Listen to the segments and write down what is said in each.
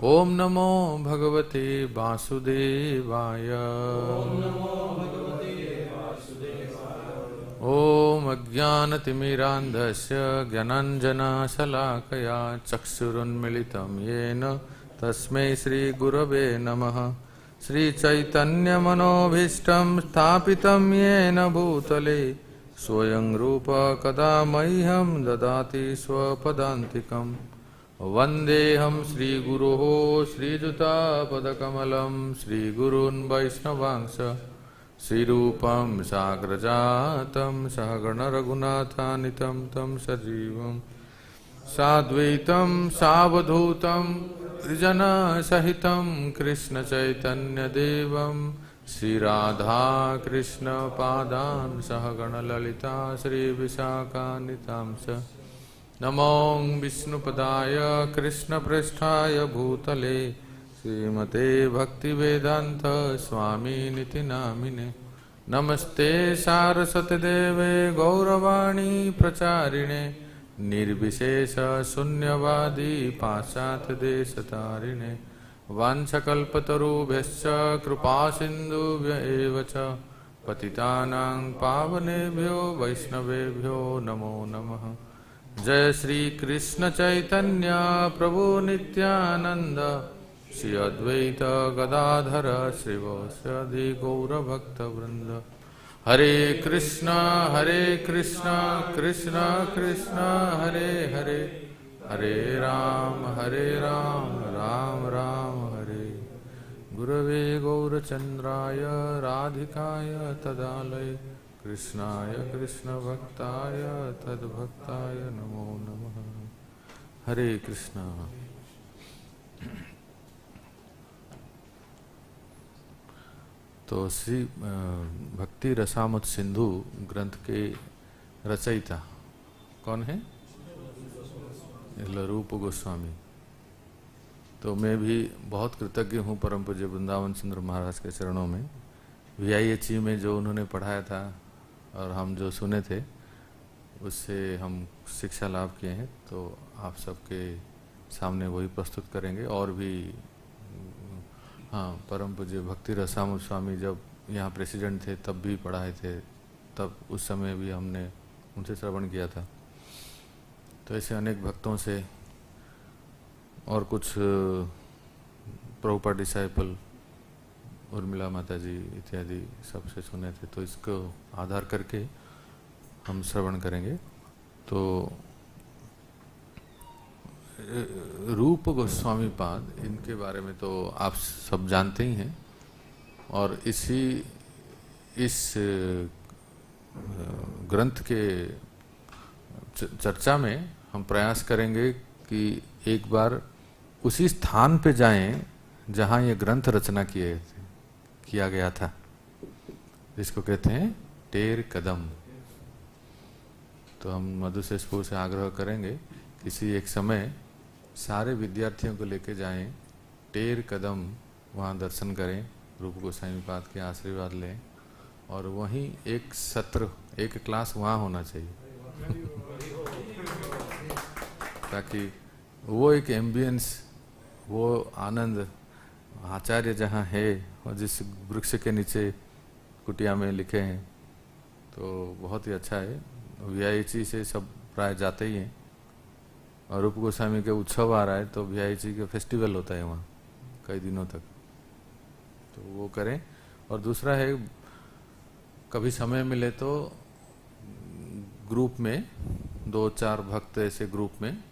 ओम नमो भगवते वासुदेवाय। ओम अज्ञानतिमिरान्धस्य ज्ञानाञ्जनशलाकया चक्षुरुन्मिलितं येन तस्मै श्रीगुरवे नमः। श्रीचैतन्यमनोभीष्टं स्थापितं येन भूतले स्वयं रूप कदा मह्यं ददाति स्वपदान्तिकम्। वन्देऽहं श्रीगुरोः श्रीयुतापदकमलं श्रीगुरून् वैष्णवांश श्रीरूपं साग्रजातं सहगणरघुनाथान्वितं तं सजीवं साद्वैतं सावधूतं त्रिजनसहितं कृष्णचैतन्यदेवं श्रीराधाकृष्णपादान् सहगणललिता श्रीविशाखान्वितां च। नमो विष्णुपदाय कृष्णप्रेष्ठाय भूतले श्रीमते भक्तिवेदांत स्वामिनिति नामिने। नमस्ते सारस्वतीदेवे गौरवाणी प्रचारिणे निर्विशेष शून्यवादी पाश्चात्यदेशतारिणे। वाञ्छकल्पतरुभ्यश्च कृपासिन्धुभ्य एव च पतितानां पावनेभ्यो वैष्णवेभ्यो नमो नमः। जय श्री कृष्ण चैतन्य प्रभु नित्यानंद श्री अद्वैत गदाधर श्रीवासादि गौरभक्तवृंद। हरे कृष्णा कृष्ण कृष्ण हरे हरे, हरे राम राम राम हरे। गुरवे गौरचंद्राय राधिकाय तदालय कृष्णाय कृष्णभक्ताय तद्भक्ताय नमो नमः। हरे कृष्णा। तो श्री भक्ति रसामृत सिंधु ग्रंथ के रचयिता कौन है? रूप गोस्वामी। तो मैं भी बहुत कृतज्ञ हूँ परम पूज्य वृंदावन सुंदर महाराज के चरणों में। VIHE में जो उन्होंने पढ़ाया था और हम जो सुने थे उससे हम शिक्षा लाभ किए हैं, तो आप सबके सामने वही प्रस्तुत करेंगे। और भी हाँ, परम पूज्य भक्ति रसामृत स्वामी जब यहाँ प्रेसिडेंट थे तब भी पढ़ाए थे, तब उस समय भी हमने उनसे श्रवण किया था। तो ऐसे अनेक भक्तों से और कुछ प्रभुपाद डिसाइपल उर्मिला माता जी इत्यादि सबसे सुने थे, तो इसको आधार करके हम श्रवण करेंगे। तो रूप गोस्वामी पाद, इनके बारे में तो आप सब जानते ही हैं। और इस ग्रंथ के चर्चा में हम प्रयास करेंगे कि एक बार उसी स्थान पे जाएं जहां ये ग्रंथ रचना किया गया था, जिसको कहते हैं टेर कदम। तो हम मधु से स्फूर्त से आग्रह करेंगे किसी एक समय सारे विद्यार्थियों को लेके जाएं, टेर कदम वहाँ दर्शन करें, रूप गोस्वामी पाद के आशीर्वाद लें, और वहीं एक सत्र, एक क्लास वहाँ होना चाहिए ताकि वो एक एम्बियंस, वो आनंद आचार्य जहाँ है और जिस वृक्ष के नीचे कुटिया में लिखे हैं, तो बहुत ही अच्छा है। VIHE से सब प्राय जाते ही हैं। और रूप गोस्वामी के उत्सव आ रहा है तो VIHE का फेस्टिवल होता है वहाँ कई दिनों तक, तो वो करें। और दूसरा है, कभी समय मिले तो ग्रुप में 2-4 भक्त ऐसे ग्रुप में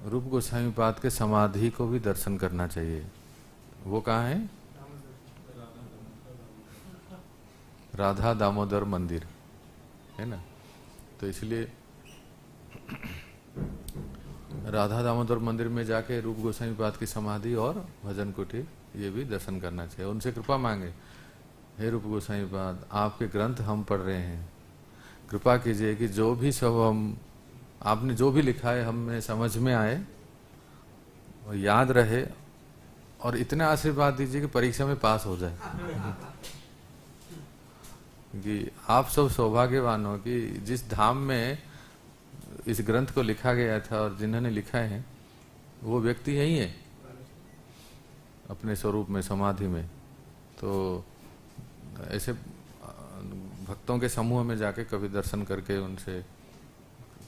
रूप गोस्वामी पाद के समाधि को भी दर्शन करना चाहिए। वो कहाँ है? राधा दामोदर मंदिर है ना। तो इसलिए राधा दामोदर मंदिर में जाके रूप गोस्वामी पाद की समाधि और भजन कुटीर ये भी दर्शन करना चाहिए। उनसे कृपा मांगे, हे रूप गोस्वामी पाद, आपके ग्रंथ हम पढ़ रहे हैं, कृपा कीजिए कि जो भी सब आपने जो भी लिखा है हमें समझ में आए और याद रहे, और इतना आशीर्वाद दीजिए कि परीक्षा में पास हो जाए कि आप सब सौभाग्यवान हो कि जिस धाम में इस ग्रंथ को लिखा गया था और जिन्होंने लिखा है वो व्यक्ति यही है। अपने स्वरूप में, समाधि में। तो ऐसे भक्तों के समूह में जाके कभी दर्शन करके उनसे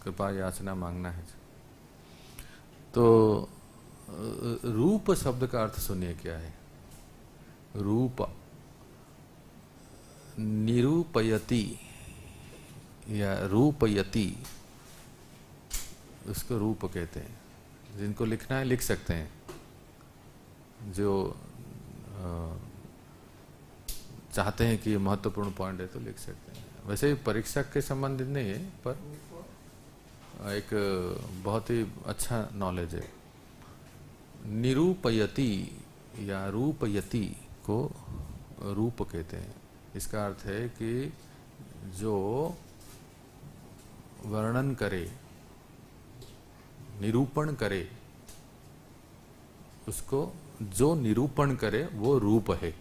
कृपा याचना मांगना है। तो रूप शब्द का अर्थ सुनिए क्या है। रूप, निरूपयति या रूपयति, उसको रूप कहते हैं। जिनको लिखना है लिख सकते हैं, जो चाहते हैं कि महत्वपूर्ण पॉइंट है तो लिख सकते हैं। वैसे परीक्षा के संबंधित नहीं है, पर एक बहुत ही अच्छा नॉलेज है। निरूपयति या रूपयति को रूप कहते हैं। इसका अर्थ है कि जो वर्णन करे, निरूपण करे, उसको जो निरूपण करे वो रूप है।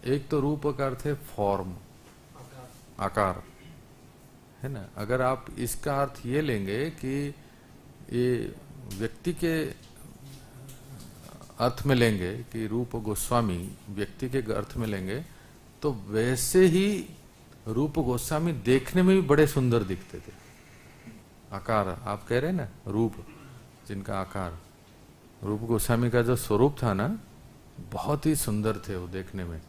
एक तो रूप का अर्थ है फॉर्म, आकार, है ना। अगर आप इसका अर्थ ये लेंगे कि ये व्यक्ति के अर्थ में लेंगे कि रूप गोस्वामी व्यक्ति के अर्थ में लेंगे, तो वैसे ही रूप गोस्वामी देखने में भी बड़े सुंदर दिखते थे। आकार आप कह रहे हैं ना, रूप जिनका आकार, रूप गोस्वामी का जो स्वरूप था ना, बहुत ही सुंदर थे वो देखने में।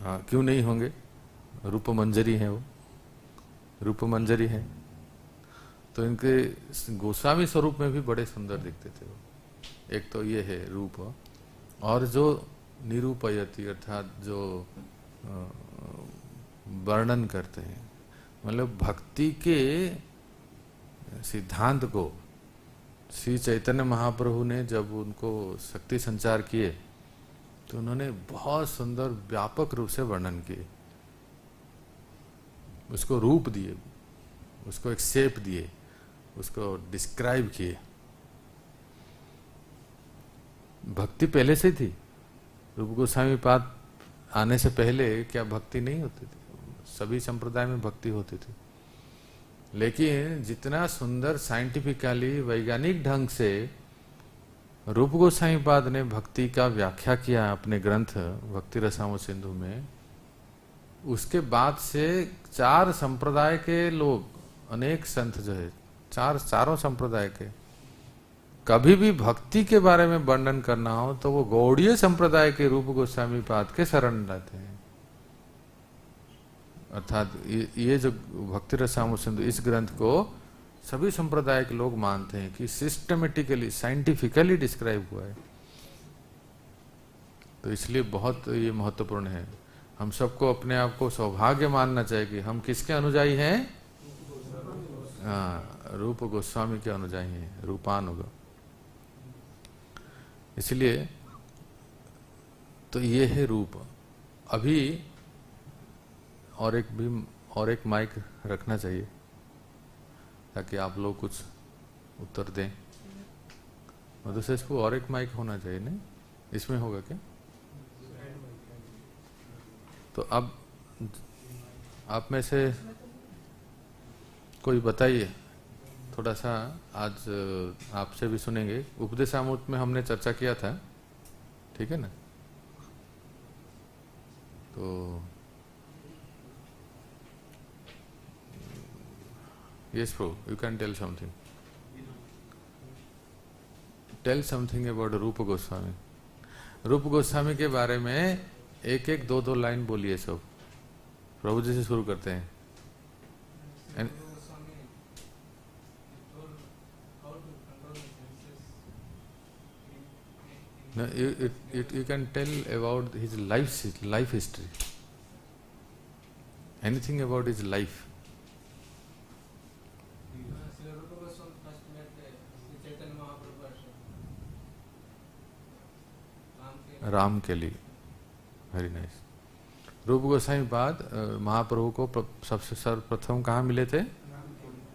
क्यों नहीं होंगे, रूप मंजरी है वो, रूप मंजरी है। तो इनके गोस्वामी स्वरूप में भी बड़े सुंदर दिखते थे वो। एक तो ये है रूप, और जो निरूपयति अर्थात जो वर्णन करते हैं, मतलब भक्ति के सिद्धांत को श्री चैतन्य महाप्रभु ने जब उनको शक्ति संचार किए तो उन्होंने बहुत सुंदर व्यापक रूप से वर्णन किए, उसको रूप दिए, उसको एक शेप दिए, उसको डिस्क्राइब किए। भक्ति पहले से थी, रूप गोस्वामी पाद आने से पहले क्या भक्ति नहीं होती थी? सभी संप्रदाय में भक्ति होती थी, लेकिन जितना सुंदर साइंटिफिकली वैज्ञानिक ढंग से रूप गोस्वामी पाद ने भक्ति का व्याख्या किया अपने ग्रंथ भक्ति रसामृत सिंधु में, उसके बाद से चार संप्रदाय के लोग, अनेक संत जो है चारों संप्रदाय के, कभी भी भक्ति के बारे में वर्णन करना हो तो वो गौड़ीय संप्रदाय के रूप गोस्वामी पाद के शरण लाते हैं। अर्थात ये जो भक्ति रसामृत सिंधु, इस ग्रंथ को सभी संप्रदाय के लोग मानते हैं कि सिस्टमेटिकली साइंटिफिकली डिस्क्राइब हुआ है। तो इसलिए बहुत ये महत्वपूर्ण है। हम सबको अपने आप को सौभाग्य मानना चाहिए कि हम किसके अनुयायी हैं? रूप गोस्वामी के अनुयायी हैं, रूपानुग। इसलिए तो ये है रूप। अभी और एक माइक रखना चाहिए ताकि आप लोग कुछ उत्तर दें। मधु से इसको और एक माइक होना चाहिए, नहीं इसमें होगा क्या? तो अब आप में से कोई बताइए, थोड़ा सा आज आपसे भी सुनेंगे। उपदेशामृत में हमने चर्चा किया था, ठीक है ना? तो yes bro, you can tell something. Tell something about रूप गोस्वामी। रूप गोस्वामी के बारे में एक एक दो दो लाइन बोलिए सब। प्रभु जी से शुरू करते हैं। No, you can tell about his life history. Anything about his life. Ram के लिए, वेरी नाइस। रूप गोस्वामी पाद महाप्रभु को सबसे सर्वप्रथम कहाँ मिले थे?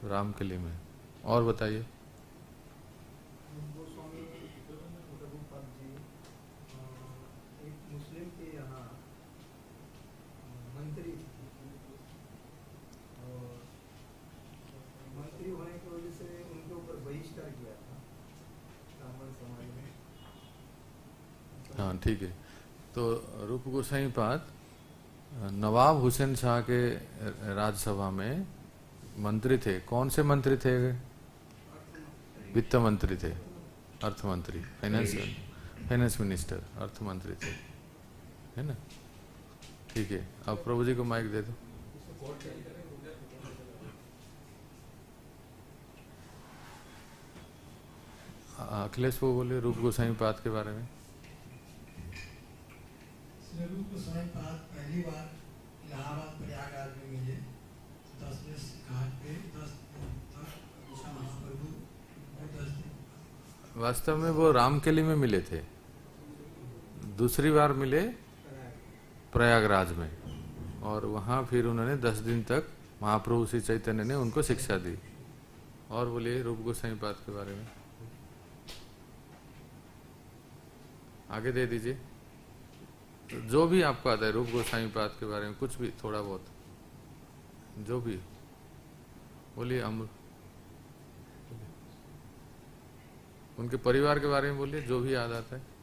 राम के लिए में। और बताइए। हाँ ठीक है। तो रूप गोसाई पाद नवाब हुसैन शाह के राज्यसभा में मंत्री थे। कौन से मंत्री थे? वित्त मंत्री थे, अर्थ मंत्री, फाइनेंस मिनिस्टर, अर्थ मंत्री थे, है ना? ठीक है, अब प्रभु जी को माइक दे दो। अखिलेश वो बोले रूप गोसाई पाद के बारे में। रूप गोसाई पाद पहली बार इलाहाबाद प्रयागराज में मिले। 10वें घाट पे 10 महाप्रभु 10 वास्तव में वो रामकेली में मिले थे, दूसरी बार मिले प्रयागराज में, और वहां फिर उन्होंने 10 दिन तक महाप्रभु श्री चैतन्य ने उनको शिक्षा दी। और बोलिए रूप गोसाई पाद के बारे में आगे दे दीजिए, जो भी आपको आता है रूप गोसाई पाद के बारे में, कुछ भी थोड़ा बहुत जो भी बोलिए। अमर उनके परिवार के बारे में बोलिए, जो भी याद आता है।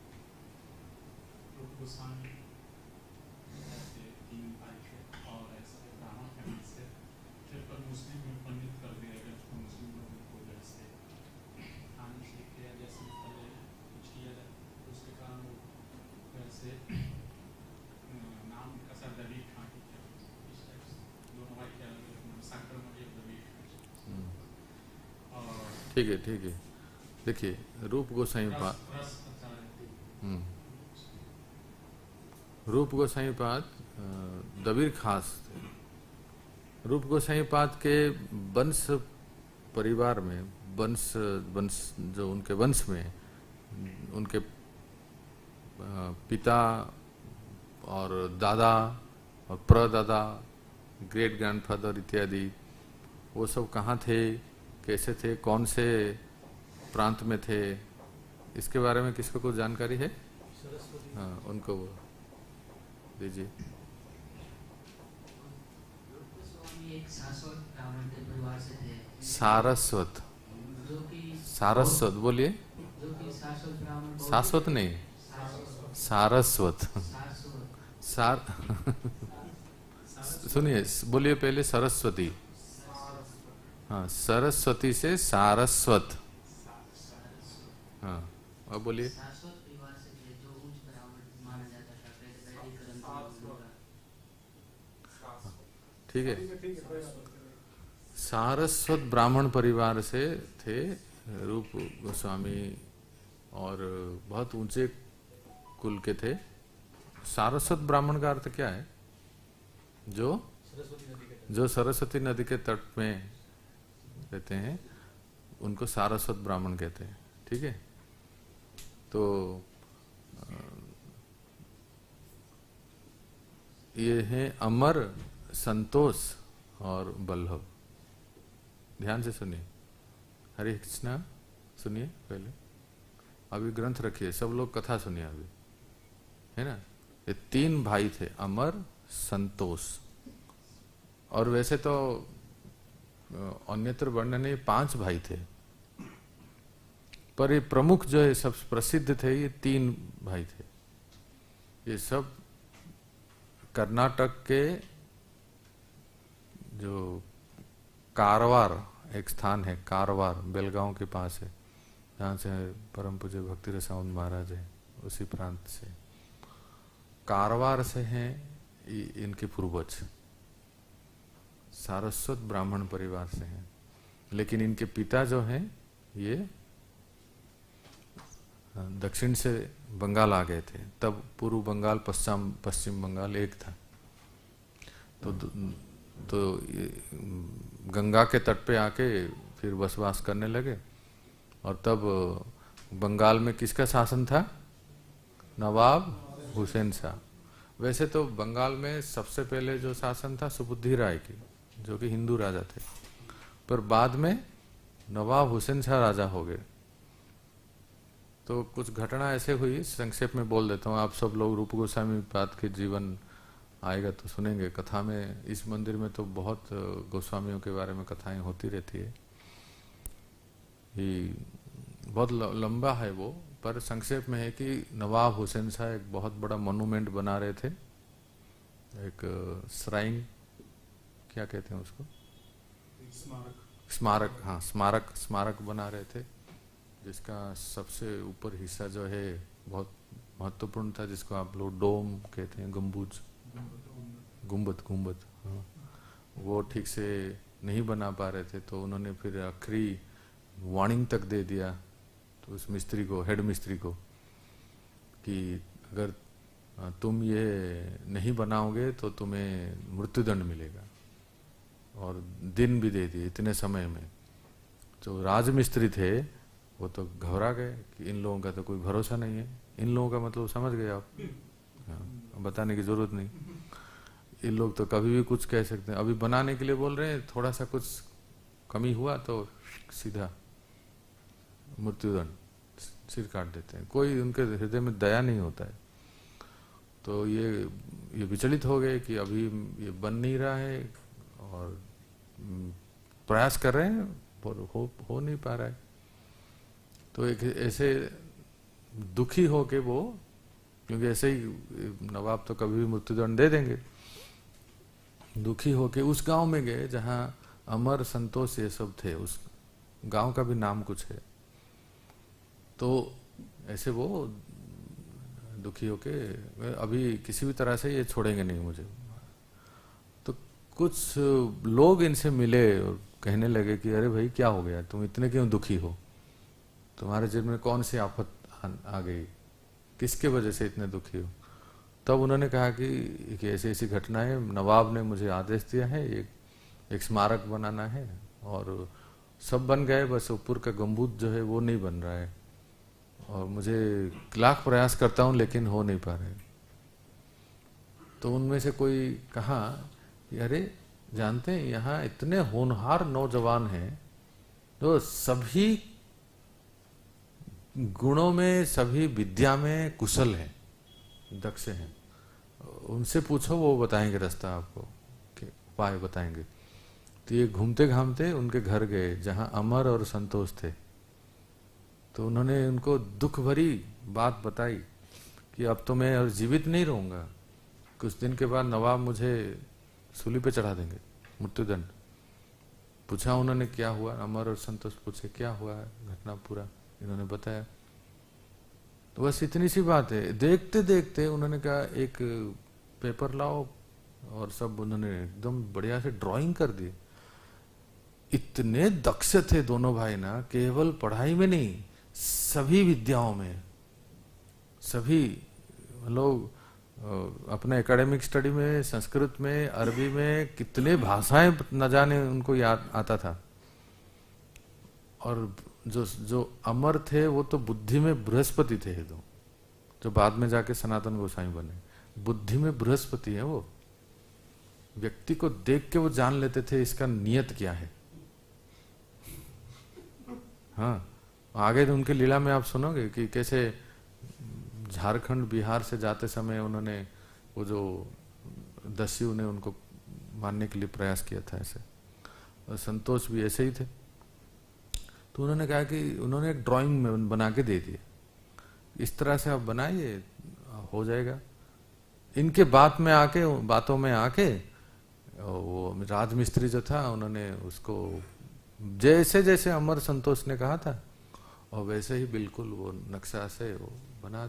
ठीक है ठीक है। देखिए रूप गोसाई पाद, रूप गोसाई पाद दबीर खास थे। रूप गोसाई पाद के वंश परिवार में, वंश जो उनके वंश में, उनके पिता और दादा और प्रदादा, ग्रेट ग्रैंडफादर इत्यादि, वो सब कहाँ थे, कैसे थे, कौन से प्रांत में थे, इसके बारे में किसको कुछ जानकारी है? हाँ उनको वो दीजिए। सारस्वत, सारस्वत बोलिए। शाश्वत नहीं, सारस्वत। सार सुनिए, बोलिए पहले सरस्वती। हाँ, सरस्वती से सारस्वत। हाँ अब बोलिए। ठीक है, सारस्वत ब्राह्मण परिवार से थे रूप गोस्वामी, और बहुत ऊंचे कुल के थे। सारस्वत ब्राह्मण का अर्थ क्या है? जो सरस्वती नदी के तट में रहते हैं उनको सारस्वत ब्राह्मण कहते हैं। ठीक है, तो ये हैं अमर, संतोष और बल्लभ। ध्यान से सुनिए, हरे कृष्णा सुनिए पहले, अभी ग्रंथ रखिए, सब लोग कथा सुनिए अभी, है ना? ये 3 भाई थे, अमर, संतोष, और वैसे तो अन्यत्र वर्णन नहीं, 5 भाई थे, पर ये प्रमुख जो है, सब प्रसिद्ध थे, ये 3 भाई थे। ये सब कर्नाटक के जो कारवार एक स्थान है, कारवार बेलगांव के पास है, जहाँ से परम पूज्य भक्ति रसानंद महाराज है, उसी प्रांत से, कारवार से हैं इनके पूर्वज। सारस्वत ब्राह्मण परिवार से हैं, लेकिन इनके पिता जो हैं ये दक्षिण से बंगाल आ गए थे। तब पूर्व बंगाल पश्चिम बंगाल एक था। तो गंगा के तट पे आके फिर बसवास करने लगे, और तब बंगाल में किसका शासन था? नवाब हुसैन शाह। वैसे तो बंगाल में सबसे पहले जो शासन था सुबुद्धि राय की, जो कि हिंदू राजा थे, पर बाद में नवाब हुसैन शाह राजा हो गए। तो कुछ घटना ऐसे हुई, संक्षेप में बोल देता हूँ, आप सब लोग रूप गोस्वामी पाद के जीवन आएगा तो सुनेंगे। कथा में, इस मंदिर में तो बहुत गोस्वामियों के बारे में कथाएं होती रहती है। बहुत लंबा है वो, पर संक्षेप में है कि नवाब हुसैन शाह एक बहुत बड़ा मोनूमेंट बना रहे थे, एक श्राइन, क्या कहते हैं उसको, स्मारक, हाँ स्मारक बना रहे थे, जिसका सबसे ऊपर हिस्सा जो है बहुत महत्वपूर्ण था, जिसको आप लोग डोम कहते हैं, गम्बुज, गुंबद, हाँ, वो ठीक से नहीं बना पा रहे थे, तो उन्होंने फिर आखिरी वार्निंग तक दे दिया तो उस मिस्त्री को, हेड मिस्त्री को, कि अगर तुम ये नहीं बनाओगे तो तुम्हें मृत्युदंड मिलेगा, और दिन भी दे दिए इतने समय में। जो राजमिस्त्री थे वो तो घबरा गए कि इन लोगों का तो कोई भरोसा नहीं है। इन लोगों का मतलब समझ गए आप, हाँ, बताने की जरूरत नहीं, इन लोग तो कभी भी कुछ कह सकते हैं। अभी बनाने के लिए बोल रहे हैं, थोड़ा सा कुछ कमी हुआ तो सीधा मृत्युदंड, सिर काट देते हैं, कोई उनके हृदय में दया नहीं होता है। तो ये विचलित हो गए कि अभी ये बन नहीं रहा है, और प्रयास कर रहे हैं पर हो नहीं पा रहा है। तो एक ऐसे दुखी हो के वो, क्योंकि ऐसे ही नवाब तो कभी भी मृत्युदंड दे देंगे, दुखी होके उस गांव में गए जहां अमर, संतोष ये सब थे। उस गांव का भी नाम कुछ है। तो ऐसे वो दुखी होके, अभी किसी भी तरह से ये छोड़ेंगे नहीं मुझे। तो कुछ लोग इनसे मिले और कहने लगे कि अरे भाई क्या हो गया, तुम इतने क्यों दुखी हो, तुम्हारे जीवन में कौन सी आफत आ गई, किसके वजह से इतने दुखी हो। तब उन्होंने कहा कि ऐसी ऐसी घटना है, नवाब ने मुझे आदेश दिया है, एक स्मारक बनाना है, और सब बन गए, बस ऊपर का गंबूज जो है वो नहीं बन रहा है, और मुझे लाख प्रयास करता हूँ लेकिन हो नहीं पा रहे। तो उनमें से कोई कहा कि अरे जानते हैं यहाँ इतने होनहार नौजवान हैं जो सभी गुणों में, सभी विद्या में कुशल हैं, दक्ष हैं, उनसे पूछो, वो बताएंगे रास्ता आपको, उपाय बताएंगे। तो ये घूमते घामते उनके घर गए जहां अमर और संतोष थे। तो उन्होंने उनको दुख भरी बात बताई कि अब तो मैं और जीवित नहीं रहूंगा, कुछ दिन के बाद नवाब मुझे सूली पे चढ़ा देंगे, मृत्युदंड। पूछा उन्होंने क्या हुआ, अमर और संतोष पूछे क्या हुआ घटना, पूरा इन्होंने बताया। तो बस इतनी सी बात है। देखते देखते उन्होंने कहा एक पेपर लाओ, और सब उन्होंने एकदम बढ़िया से ड्राइंग कर दी। इतने दक्ष थे दोनों भाई ना, केवल पढ़ाई में नहीं, सभी विद्याओं में, सभी लोग अपने एकेडमिक स्टडी में, संस्कृत में, अरबी में, कितने भाषाएं न जाने उनको याद आता था। और जो अमर थे वो तो बुद्धि में बृहस्पति थे, जो बाद में जाके सनातन गोसाई बने। बुद्धि में बृहस्पति है वो, व्यक्ति को देख के वो जान लेते थे इसका नियत क्या है। हाँ, आगे तो उनके लीला में आप सुनोगे कि कैसे झारखंड बिहार से जाते समय उन्होंने वो जो दस्यु ने उनको मारने के लिए प्रयास किया था ऐसे, और संतोष भी ऐसे ही थे। तो उन्होंने कहा कि उन्होंने एक ड्राइंग में बना के दे दिया, इस तरह से आप बनाइए, हो जाएगा। इनके बातों में आके वो राजमिस्त्री जो था, उन्होंने उसको जैसे जैसे अमर संतोष ने कहा था और वैसे ही बिल्कुल वो नक्शा से वो बना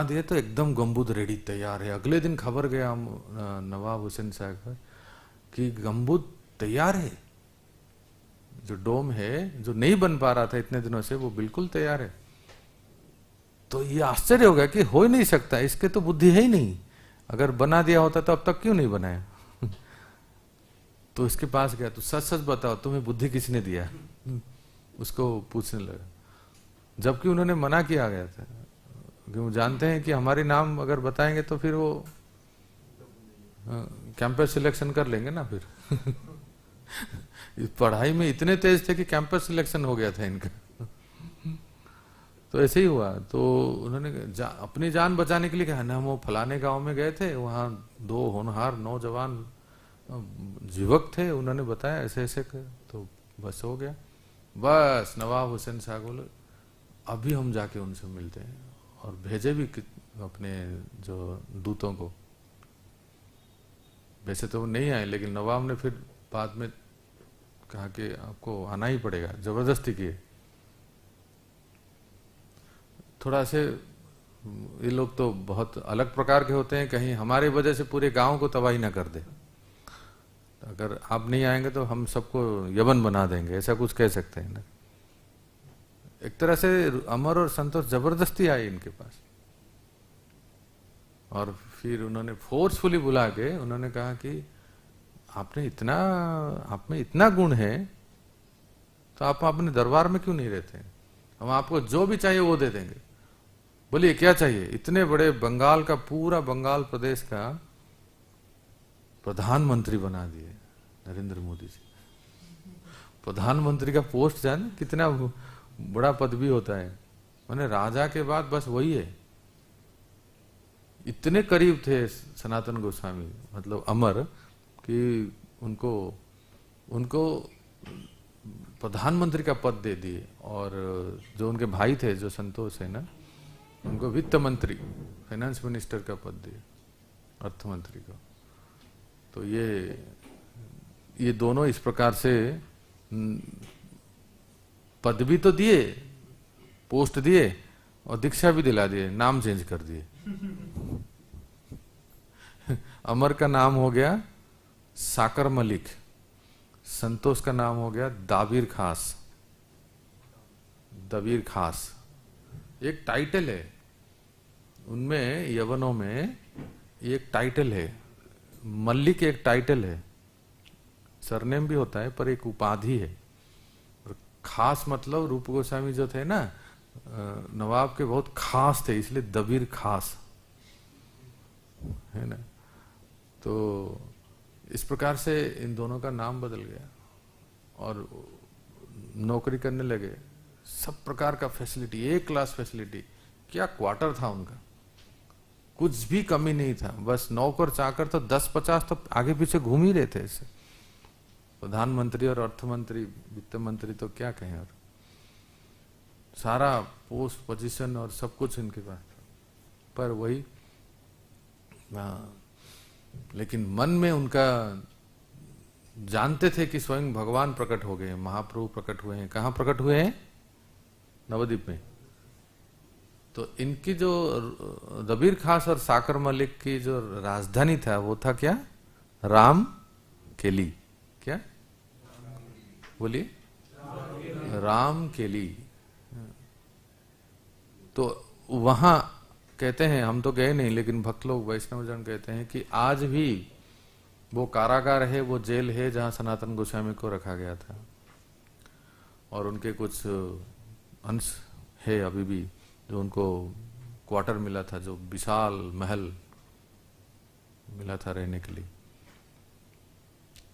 दिए। तो एकदम गंबूद रेडी तैयार है। अगले दिन खबर गया नवाब हुसैन शाह का कि गंबूद तैयार है, जो डोम है जो नहीं बन पा रहा था इतने दिनों से, वो बिल्कुल तैयार है। तो ये आश्चर्य हो गया कि हो ही नहीं सकता, इसके तो बुद्धि है ही नहीं, अगर बना दिया होता तो अब तक क्यों नहीं बनाया। तो इसके पास गया, तो सच सच बताओ तुम्हें बुद्धि किसने दिया, उसको पूछने लगा, जबकि उन्होंने मना किया गया था, क्योंकि वो जानते हैं कि हमारे नाम अगर बताएंगे तो फिर वो कैंपस सिलेक्शन कर लेंगे ना फिर। पढ़ाई में इतने तेज थे कि कैंपस सिलेक्शन हो गया था इनका। तो ऐसे ही हुआ। तो उन्होंने अपनी जान बचाने के लिए कहा ना, वो फलाने गांव में गए थे, वहां 2 होनहार नौजवान युवक थे, उन्होंने बताया ऐसे ऐसे कर, तो बस हो गया। बस नवाब हुसैन शाह बोले अभी हम जाके उनसे मिलते हैं, और भेजे भी अपने जो दूतों को। वैसे तो वो नहीं आए, लेकिन नवाब ने फिर बाद में कहा कि आपको आना ही पड़ेगा, जबरदस्ती किए। थोड़ा से ये लोग तो बहुत अलग प्रकार के होते हैं, कहीं हमारे वजह से पूरे गांव को तबाही ना कर दे। अगर आप नहीं आएंगे तो हम सबको यवन बना देंगे, ऐसा कुछ कह सकते हैं ना। एक तरह से अमर और संतोष जबरदस्ती आए इनके पास, और फिर उन्होंने फोर्सफुली बुला के उन्होंने कहा कि आप में इतना गुण है तो आप अपने दरबार में क्यों नहीं रहते? हम आपको जो भी चाहिए वो दे देंगे। बोलिए क्या चाहिए? इतने बड़े बंगाल का, पूरा बंगाल प्रदेश का प्रधानमंत्री बना दिए नरेंद्र मोदी जी। प्रधानमंत्री का पोस्ट जाने कितना बड़ा पद भी होता है, माने राजा के बाद बस वही है। इतने करीब थे सनातन गोस्वामी, मतलब अमर, कि उनको प्रधानमंत्री का पद दे दिए, और जो उनके भाई थे, जो संतोष है ना, उनको वित्त मंत्री, फाइनेंस मिनिस्टर का पद दिए, अर्थमंत्री का। तो ये दोनों इस प्रकार से पद भी तो दिए, पोस्ट दिए, और दीक्षा भी दिला दिए, नाम चेंज कर दिए। अमर का नाम हो गया साकर मलिक, संतोष का नाम हो गया दाबीर खास। दबीर खास एक टाइटल है उनमें, यवनों में एक टाइटल है। मल्लिक एक टाइटल है, सरनेम भी होता है, पर एक उपाधि है। और खास मतलब रूप गोस्वामी जो थे ना, नवाब के बहुत खास थे, इसलिए दबीर खास है ना। तो इस प्रकार से इन दोनों का नाम बदल गया, और नौकरी करने लगे। सब प्रकार का फैसिलिटी, एक क्लास फैसिलिटी। क्या क्वार्टर था उनका, कुछ भी कमी नहीं था। बस नौकर चाकर तो 10-50 तो आगे पीछे घूम ही रहे थे ऐसे। प्रधानमंत्री और अर्थमंत्री, वित्त मंत्री तो क्या कहें, और सारा पोस्ट पोजीशन और सब कुछ इनके पास था। पर वही, लेकिन मन में उनका जानते थे कि स्वयं भगवान प्रकट हो गए, महाप्रभु प्रकट हुए हैं। कहाँ प्रकट हुए हैं? नवद्वीप में। तो इनकी जो दबीर खास और साकर मलिक की जो राजधानी था वो था क्या? राम केली। क्या बोलिए? राम केली। तो वहां कहते हैं, हम तो गए नहीं, लेकिन भक्त लोग, वैष्णवजन कहते हैं कि आज भी वो कारागार है, वो जेल है जहां सनातन गोस्वामी को रखा गया था। और उनके कुछ अंश है अभी भी, जो उनको क्वार्टर मिला था, जो विशाल महल मिला था रहने के लिए।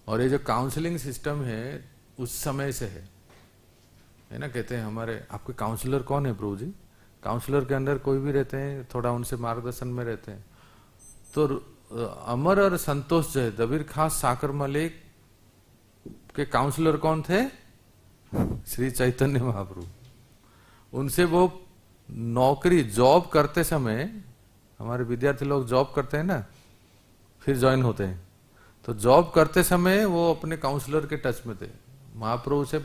और ये जो काउंसलिंग सिस्टम है उस समय से है ना। कहते हैं हमारे, आपके काउंसलर कौन है प्रभु जी? काउंसलर के अंदर कोई भी रहते हैं, थोड़ा उनसे मार्गदर्शन में रहते हैं। तो अमर और संतोष जो है, दबीर खास, साकर मलिक के काउंसलर कौन थे? श्री चैतन्य महाप्रभु। उनसे वो नौकरी, जॉब करते समय, हमारे विद्यार्थी लोग जॉब करते हैं ना, फिर ज्वाइन होते हैं, तो जॉब करते समय वो अपने काउंसलर के टच में थे। महाप्रभु से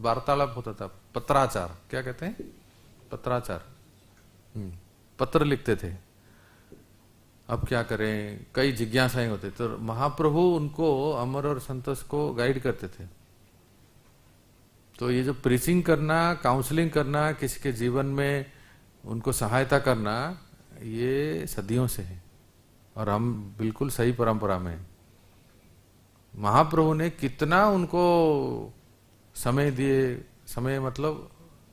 वार्तालाप होता था, पत्राचार, क्या कहते हैं? पत्राचार, पत्र लिखते थे। अब क्या करें, कई जिज्ञासाएं होते, तो महाप्रभु उनको, अमर और संतोष को गाइड करते थे। तो ये जो प्रीचिंग करना, काउंसलिंग करना, किसी के जीवन में उनको सहायता करना, ये सदियों से है, और हम बिल्कुल सही परंपरा में। महाप्रभु ने कितना उनको समय दिए, समय मतलब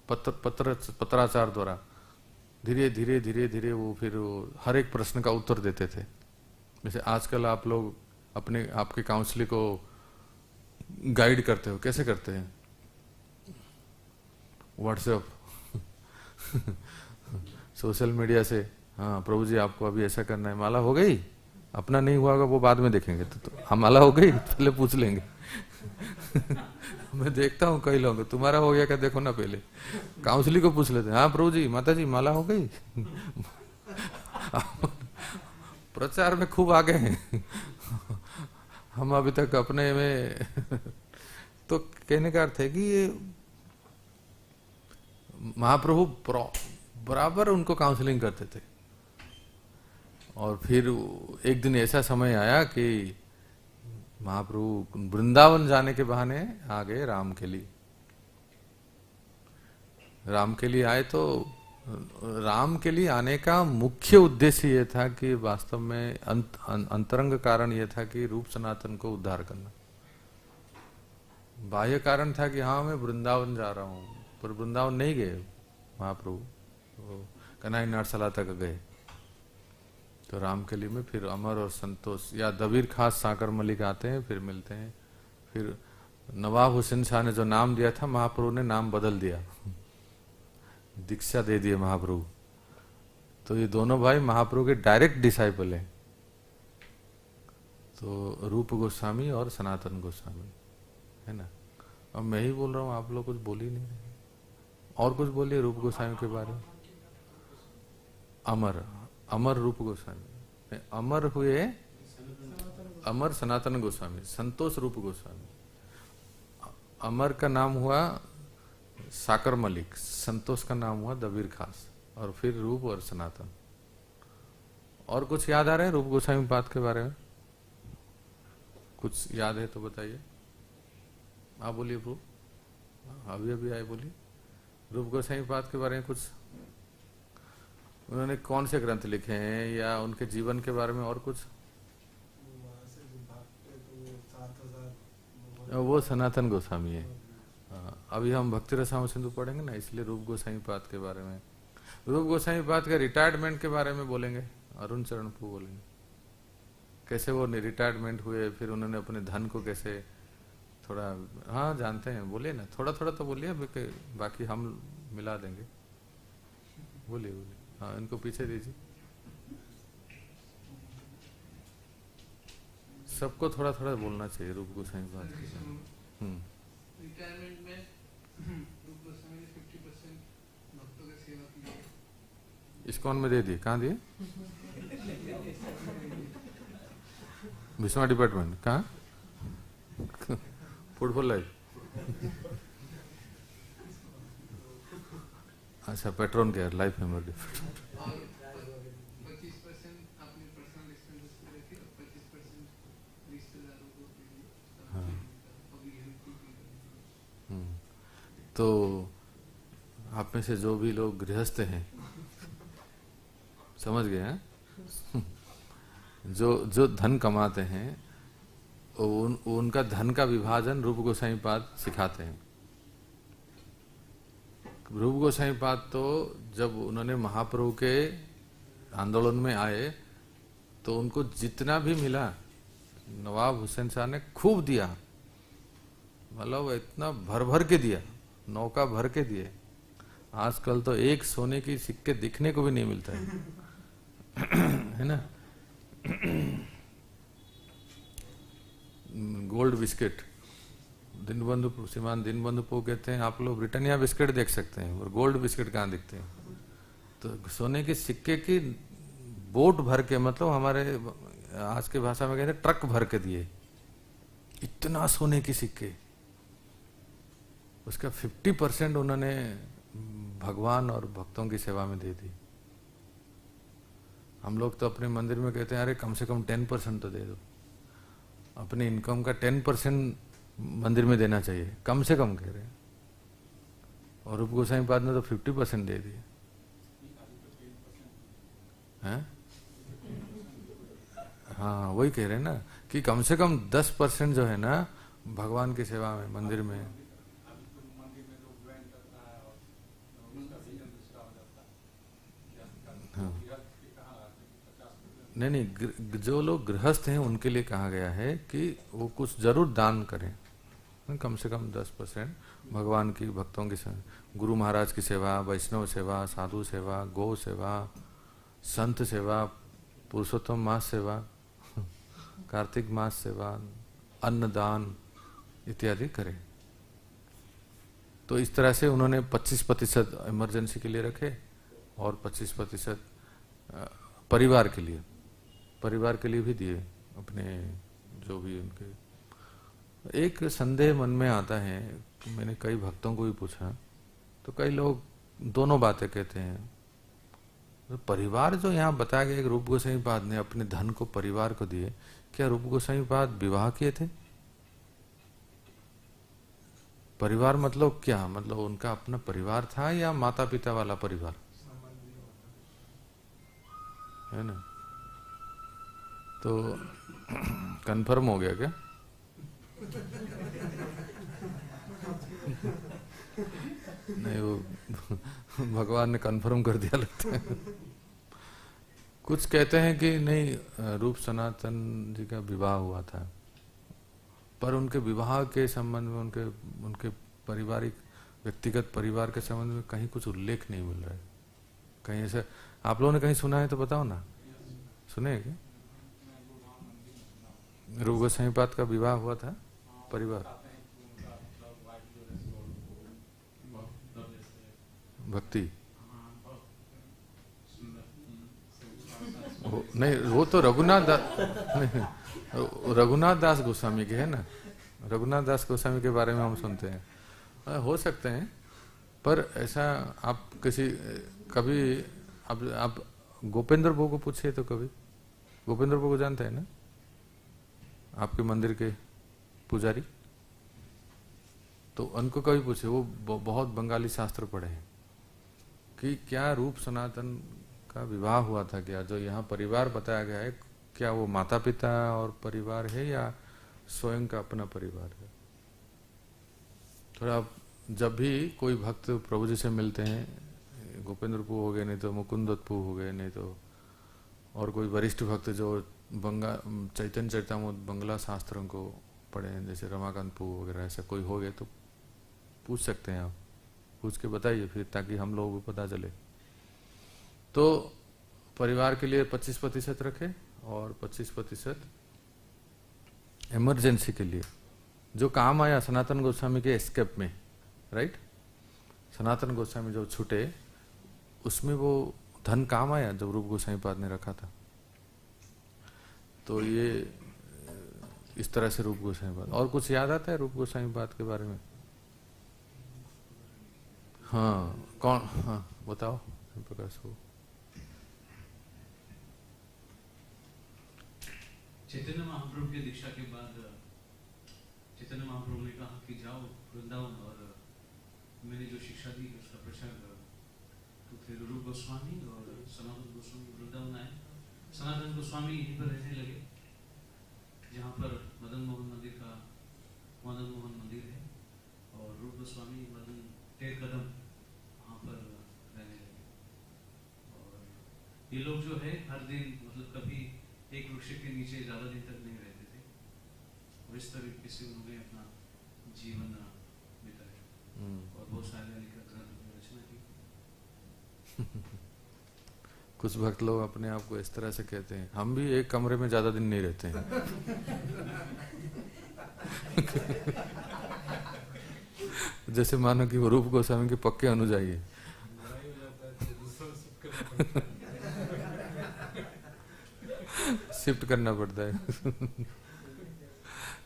पत्राचार द्वारा धीरे धीरे धीरे धीरे वो फिर हर एक प्रश्न का उत्तर देते थे। जैसे आजकल आप लोग अपने आपके काउंसलिंग को गाइड करते हो, कैसे करते हैं? व्हाट्सएप सोशल मीडिया से, हाँ प्रभु जी आपको अभी ऐसा करना है, माला हो गई? अपना नहीं हुआ होगा वो बाद में देखेंगे, तो माला हो गई पहले पूछ लेंगे। मैं देखता हूँ कई लोग, तुम्हारा हो गया क्या देखो ना, पहले काउंसलिंग को पूछ लेते हैं, हाँ प्रभु जी माता जी माला हो गई। प्रचार में खूब आगे हैं, हम अभी तक अपने में। तो कहने का अर्थ है कि ये महाप्रभु बराबर उनको काउंसलिंग करते थे। और फिर एक दिन ऐसा समय आया कि महाप्रभु वृंदावन जाने के बहाने आ गए राम के लिए। राम के लिए आए तो राम के लिए आने का मुख्य उद्देश्य ये था कि वास्तव में अंतरंग कारण ये था कि रूप सनातन को उद्धार करना। बाह्य कारण था कि हाँ मैं वृंदावन जा रहा हूँ, पर वृंदावन नहीं गए महाप्रभु, तो कन्हई नाटसला तक गए। तो राम के लिए में फिर अमर और संतोष या दबीर खास साकर मलिक आते हैं, फिर मिलते हैं। फिर नवाब हुसैन शाह ने जो नाम दिया था, महाप्रभु ने नाम बदल दिया, दीक्षा दे दिए महाप्रभु। तो ये दोनों भाई महाप्रभु के डायरेक्ट डिसाइपल हैं, तो रूप गोस्वामी और सनातन गोस्वामी, है ना। अब मैं ही बोल रहा हूँ, आप लोग कुछ बोल ही नहीं रहे। और कुछ बोलिए रूप गोस्वामी के बारे में। अमर अमर रूप गोस्वामी, अमर हुए अमर सनातन गोस्वामी, संतोष रूप गोस्वामी। अमर का नाम हुआ साकर मलिक, संतोष का नाम हुआ दबीर खास, और फिर रूप और सनातन। और कुछ याद आ रहा है रूप गोस्वामी पाद के बारे में? कुछ याद है तो बताइए। आप बोलिए प्रभु, अभी अभी आए, बोलिए। रूप गोस्वामी पाद के बारे में कुछ, उन्होंने कौन से ग्रंथ लिखे हैं या उनके जीवन के बारे में और कुछ? वो सनातन गोस्वामी है। अभी हम भक्ति रसायन सिंधु पढ़ेंगे ना, इसलिए रूप गोस्वामी पाद के बारे में। रूप गोस्वामी पाद के रिटायरमेंट के बारे में बोलेंगे, अरुण चरण पू बोलेंगे, कैसे वो रिटायरमेंट हुए, फिर उन्होंने अपने धन को कैसे थोड़ा, हाँ जानते हैं, बोलिए ना, थोड़ा थोड़ा तो बोलिए, बाकी हम मिला देंगे। बोलिए बोलिए, हाँ इनको पीछे दीजिए, सबको थोड़ा थोड़ा बोलना चाहिए रूप गोस्वामी पाद के बारे में। रिटायरमेंट में रूप गोस्वामी ने 50% भक्तों की सेवा की। इस्कॉन में दे दिए, कहाँ दिए? विस्मा डिपार्टमेंट कहाँ? Football live. अच्छा, पेट्रोन केयर लाइफ मेंबर। और 25% अपने पर्सनल एक्सपेंसेस को रखी और 25% रिश्तेदारों को दीजिए। तो आप में से जो भी लोग गृहस्थ हैं, समझ गए हैं, जो धन कमाते हैं उनका धन का विभाजन रूप गोस्वामी पाद सिखाते हैं। रूप गोस्वामी पाद तो जब उन्होंने महाप्रभु के आंदोलन में आए तो उनको जितना भी मिला नवाब हुसैन शाह ने खूब दिया, मतलब इतना भर भर के दिया, नौका भर के दिए। आजकल तो एक सोने की सिक्के दिखने को भी नहीं मिलता है, है ना। गोल्ड बिस्किट, दीनबंधु, श्रीमान दीनबंधु पो कहते हैं आप लोग ब्रिटानिया बिस्किट देख सकते हैं, और गोल्ड बिस्किट कहाँ दिखते हैं। तो सोने के सिक्के की बोट भर के, मतलब हमारे आज के भाषा में कहते हैं ट्रक भर के दिए, इतना सोने की सिक्के। उसका 50% उन्होंने भगवान और भक्तों की सेवा में दे दी। हम लोग तो अपने मंदिर में कहते हैं अरे कम से कम 10% तो दे दो, अपने इनकम का 10% मंदिर में देना चाहिए, कम से कम कह रहे हैं। और रूप गोस्वामी पाद ने तो 50% दे दिए हैं। हाँ वही कह रहे हैं ना कि कम से कम 10% जो है ना भगवान की सेवा में, मंदिर में। हाँ नहीं, जो लोग गृहस्थ हैं उनके लिए कहा गया है कि वो कुछ जरूर दान करें, कम से कम 10% भगवान की, भक्तों की सेवा, गुरु महाराज की सेवा, वैष्णव सेवा, साधु सेवा, गौ सेवा, संत सेवा, पुरुषोत्तम मास सेवा, कार्तिक मास सेवा, अन्नदान इत्यादि करें। तो इस तरह से उन्होंने 25% इमरजेंसी के लिए रखे और 25% परिवार के लिए भी दिए अपने जो भी उनके। एक संदेह मन में आता है कि मैंने कई भक्तों को भी पूछा, तो कई लोग दोनों बातें कहते हैं। तो परिवार जो यहाँ बताया गया, रूप गोसाई पाद ने अपने धन को परिवार को दिए, क्या रूप गोसाई पाद विवाह किए थे? परिवार मतलब क्या, मतलब उनका अपना परिवार था या माता पिता वाला परिवार है ना? तो कंफर्म हो गया क्या? नहीं, वो भगवान ने कंफर्म कर दिया लगता है। कुछ कहते हैं कि नहीं, रूप सनातन जी का विवाह हुआ था, पर उनके विवाह के संबंध में उनके पारिवारिक व्यक्तिगत परिवार के संबंध में कहीं कुछ उल्लेख नहीं मिल रहा है। कहीं ऐसे आप लोगों ने कहीं सुना है तो बताओ ना, सुने क्या? रूप गोसाई पाद का विवाह हुआ था परिवार भक्ति नहीं, वो तो रघुनाथ दास गोस्वामी के है ना। रघुनाथ दास गोस्वामी के बारे में हम सुनते हैं, हो सकते हैं, पर ऐसा आप कभी आप गोपेंद्र बो को पूछिए तो कभी। गोपेंद्र बो को जानते हैं ना, आपके मंदिर के पुजारी, तो उनको कभी पूछे, वो बहुत बंगाली शास्त्र पढ़े हैं, कि क्या रूप सनातन का विवाह हुआ था क्या? जो यहाँ परिवार बताया गया है, क्या वो माता पिता और परिवार है या स्वयं का अपना परिवार है? थोड़ा जब भी कोई भक्त प्रभु जी से मिलते हैं, गोपेंद्र पू हो गए, नहीं तो मुकुंद पू हो गए, नहीं तो और कोई वरिष्ठ भक्त जो चैतन्य चरितामृत बंगला शास्त्रों को पढ़े हैं, जैसे रमाकांत पू वगैरह, ऐसा कोई हो गए तो पूछ सकते हैं आप, पूछ के बताइए फिर, ताकि हम लोगों को पता चले। तो परिवार के लिए 25% रखे और 25% इमरजेंसी के लिए, जो काम आया सनातन गोस्वामी के एस्केप में, राइट? सनातन गोस्वामी जब छूटे उसमें वो धन काम आया जब रूप गोसाई पाद ने रखा था। तो ये इस तरह से रूप गोसाई पाद। और कुछ याद आता है रूप गोसाई पाद के बारे में? हाँ, कौन? हाँ बताओ प्रकाश को। चैतन्य महाप्रभु की दीक्षा के बाद चैतन्य महाप्रभु ने कहा कि जाओ वृंदावन और मैंने जो शिक्षा दी उसका प्रचार करो। तो फिर रूप गोस्वामी और सनातन गोस्वामी वृंदावन आए। सनातन गोस्वामी यहीं पर रहने लगे जहाँ पर मदन मोहन मंदिर है, और रूप गोस्वामी मदन टेर कदम वहाँ पर रहने लगे। और ये लोग जो है हर दिन मतलब कभी एक वृक्ष के नीचे ज्यादा दिन तक नहीं रहते थे, और इस तरीके से उन्होंने अपना जीवन बिताया और बहुत सारे ग्रंथ की रचना की। कुछ भक्त लोग अपने आप को इस तरह से कहते हैं, हम भी एक कमरे में ज्यादा दिन नहीं रहते हैं। जैसे मानो कि वो रूप गोस्वामी के पक्के अनुयायी है। शिफ्ट करना पड़ता है,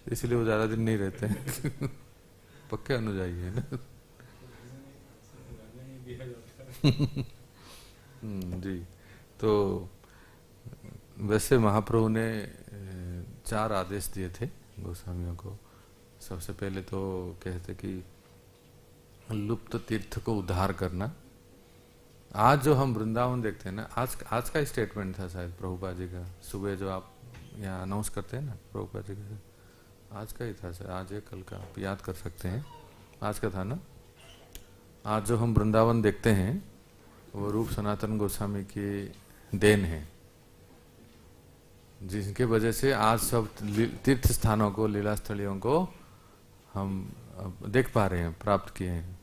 इसलिए वो ज्यादा दिन नहीं रहते हैं। पक्के अनुयायी है ना। जी। तो वैसे महाप्रभु ने 4 आदेश दिए थे गोस्वामियों को। सबसे पहले तो कहते कि लुप्त तीर्थ को उद्धार करना। आज जो हम वृंदावन देखते हैं ना, आज का स्टेटमेंट था शायद प्रभुपाद जी का, सुबह जो आप यहाँ अनाउंस करते हैं ना प्रभुपाद जी का, आज का ही था शायद, आज या कल का, आप याद कर सकते हैं, आज का था ना। आज जो हम वृंदावन देखते हैं वो रूप सनातन गोस्वामी की देन है, जिनके वजह से आज सब तीर्थ स्थानों को, लीला स्थलियों को हम देख पा रहे हैं, प्राप्त किए हैं,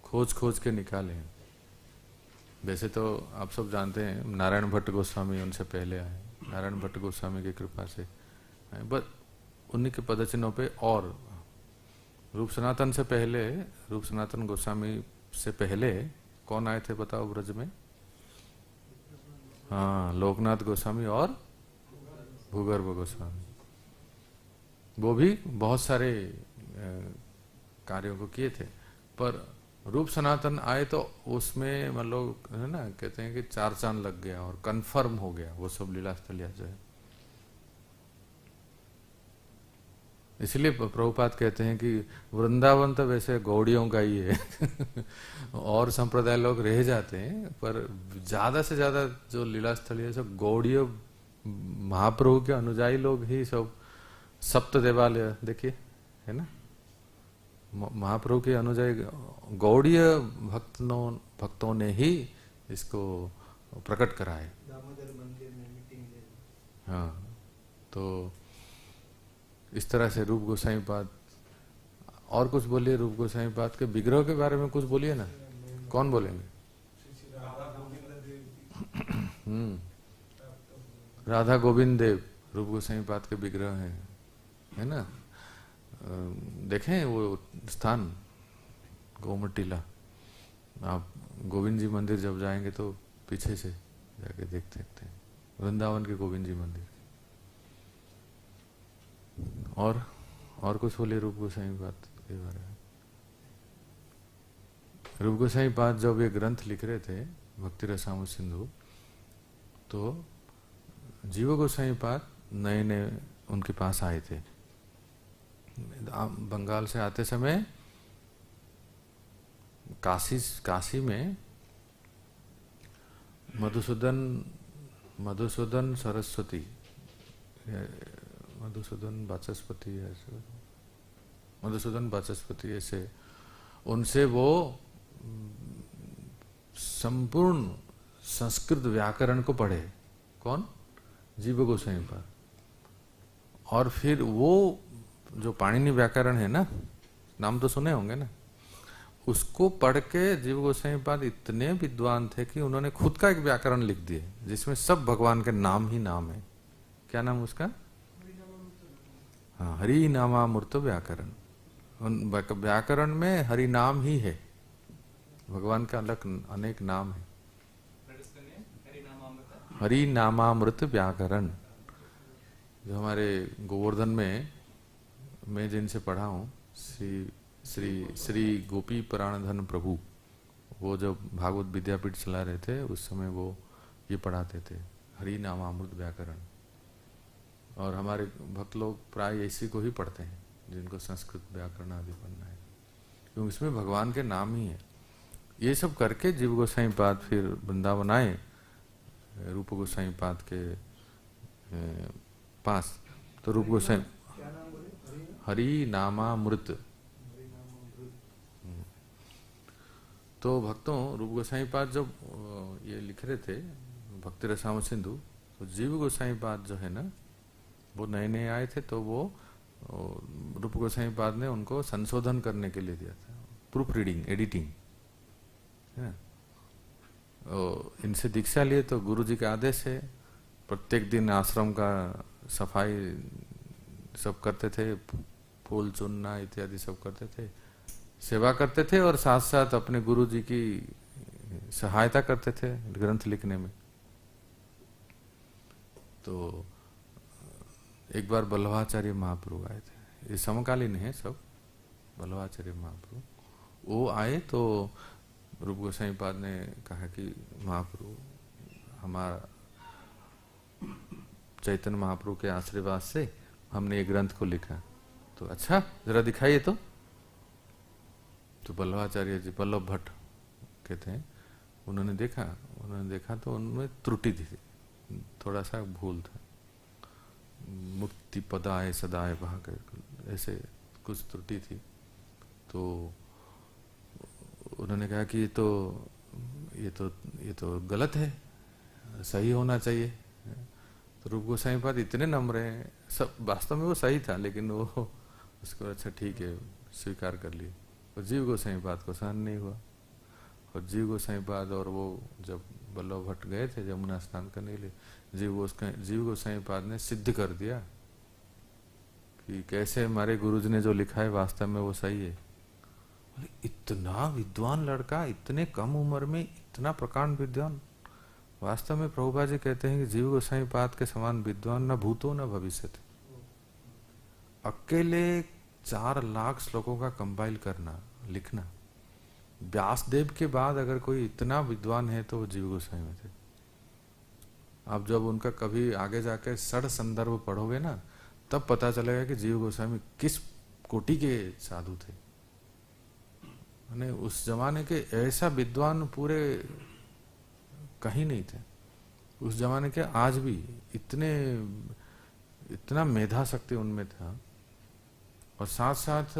खोज के निकाले हैं। वैसे तो आप सब जानते हैं नारायण भट्ट गोस्वामी उनसे पहले आए, नारायण भट्ट गोस्वामी की कृपा से आए, बस उन्हीं के पदचिन्हों पे और रूप सनातन से पहले, रूप सनातन गोस्वामी से पहले कौन आए थे बताओ ब्रज में? हाँ, लोकनाथ गोस्वामी और भूगर्भ गोस्वामी। वो भी बहुत सारे कार्यों को किए थे, पर रूप सनातन आए तो उसमें मतलब है ना, कहते हैं कि 4 चांद लग गया और कंफर्म हो गया वो सब लीला स्थलिया जो है। इसलिए प्रभुपाद कहते हैं कि वृंदावन तो वैसे गौड़ियों का ही है और संप्रदाय लोग रह जाते हैं, पर ज्यादा से ज्यादा जो लीला स्थल है सब गौड़ीय महाप्रभु के अनुयायी लोग ही सब। सप्त देवालय देखिए, है ना, महाप्रभु के अनुयायी गौड़ीय भक्तों ने ही इसको प्रकट करा है। दामोदर मंदिर में मीटिंग है। हाँ, तो इस तरह से रूप गोसाई पाद। और कुछ बोलिए रूप गोसाई पाद के विग्रह के बारे में कुछ बोलिए ना, कौन बोलेंगे? राधा गोविंद देव रूप गोसाई पाद के विग्रह हैं, है ना। देखें वो स्थान गोमट टीला, आप गोविंद जी मंदिर जब जाएंगे तो पीछे से जाके देख सकते हैं वृंदावन के गोविंद जी मंदिर। और कुछ बोलिए रूप गोसाई पाद के बारे में। रूप गोसाई पाद जब ये ग्रंथ लिख रहे थे भक्ति रसामृत सिंधु, तो जीव गोसाई पाद नए नए उनके पास आए थे। बंगाल से आते समय काशी में मधुसूदन सरस्वती, मधुसूदन वाचस्पति ऐसे, उनसे वो संपूर्ण संस्कृत व्याकरण को पढ़े। कौन? जीव गोसाई पाद। और फिर वो जो पाणिनि व्याकरण है ना, नाम तो सुने होंगे ना, उसको पढ़ के जीव गोसाई पाद इतने विद्वान थे कि उन्होंने खुद का एक व्याकरण लिख दिए जिसमें सब भगवान के नाम ही नाम है। क्या नाम उसका? हाँ, हरि नामामृत व्याकरण। व्याकरण में हरि नाम ही है, भगवान का अलग अनेक नाम है। हरि नामामृत व्याकरण जो हमारे गोवर्धन में मैं जिनसे पढ़ा हूँ, श्री गोपी प्राणधन प्रभु, वो जब भागवत विद्यापीठ चला रहे थे उस समय वो ये पढ़ाते थे, हरि नामामृत व्याकरण। और हमारे भक्त लोग प्राय इसी को ही पढ़ते हैं जिनको संस्कृत व्याकरण आदि पढ़ना है, क्योंकि इसमें भगवान के नाम ही है। ये सब करके जीव गोसाई पाद फिर वृंदावन आए रूप गोसाई पाद के पास। तो रूप गोसाई हरि नामामृत। तो भक्तों, रूप गोसाई पाद जब ये लिख रहे थे भक्ति रसामृत सिंधु, तो जीव गोसाई पाद जो है ना, वो नए नए आए थे, तो वो रूप गोसाई पाद ने उनको संशोधन करने के लिए दिया था, प्रूफ रीडिंग, एडिटिंग, है ना। इनसे दीक्षा लिए तो गुरु जी के आदेश है, प्रत्येक दिन आश्रम का सफाई सब करते थे, फूल चुनना इत्यादि सब करते थे, सेवा करते थे और साथ साथ अपने गुरु जी की सहायता करते थे ग्रंथ लिखने में। तो एक बार बल्लभाचार्य महाप्रभु आए थे, ये समकालीन है सब, बल्लभाचार्य महाप्रभु वो आए तो रूप गोसाई पाद ने कहा कि महाप्रभु, हमारा चैतन्य महाप्रभु के आशीर्वाद से हमने ये ग्रंथ को लिखा, तो अच्छा जरा दिखाइए। तो बल्लभाचार्य जी, बल्लभ भट्ट कहते हैं, उन्होंने देखा तो उनमें त्रुटि थी, थोड़ा सा भूल था, मुक्ति पदाय सदाय भाग, ऐसे कुछ त्रुटि थी। तो उन्होंने कहा कि ये तो गलत है, सही होना चाहिए। तो रूप गोसाई पाद इतने नम्र हैं, सब वास्तव में वो सही था, लेकिन वो उसको अच्छा ठीक है स्वीकार कर लिए। और जीव गोसाई पाद को सहन नहीं हुआ, और जीव गोसाई पाद और वो जब बल्लभ भट्ट गए थे यमुना स्नान करने के लिए, जीव गोसाई पाद ने सिद्ध कर दिया कि कैसे हमारे गुरुजी ने जो लिखा है वास्तव में वो सही है। इतना विद्वान लड़का, इतने कम उम्र में इतना प्रकांड विद्वान। वास्तव में प्रभुपाद जी कहते हैं कि जीव गोसाई पाद के समान विद्वान न भूतो न भविष्य थे। अकेले 4 लाख श्लोकों का कंपाइल करना, लिखना, व्यासदेव के बाद अगर कोई इतना विद्वान है तो वो जीव गोसाई में थे। आप जब उनका कभी आगे जाकर षड संदर्भ पढ़ोगे ना, तब पता चलेगा कि जीव गोस्वामी किस कोटि के साधु थे। उस जमाने के ऐसा विद्वान पूरे कहीं नहीं थे उस जमाने के। आज भी इतना मेधा शक्ति उनमें था, और साथ साथ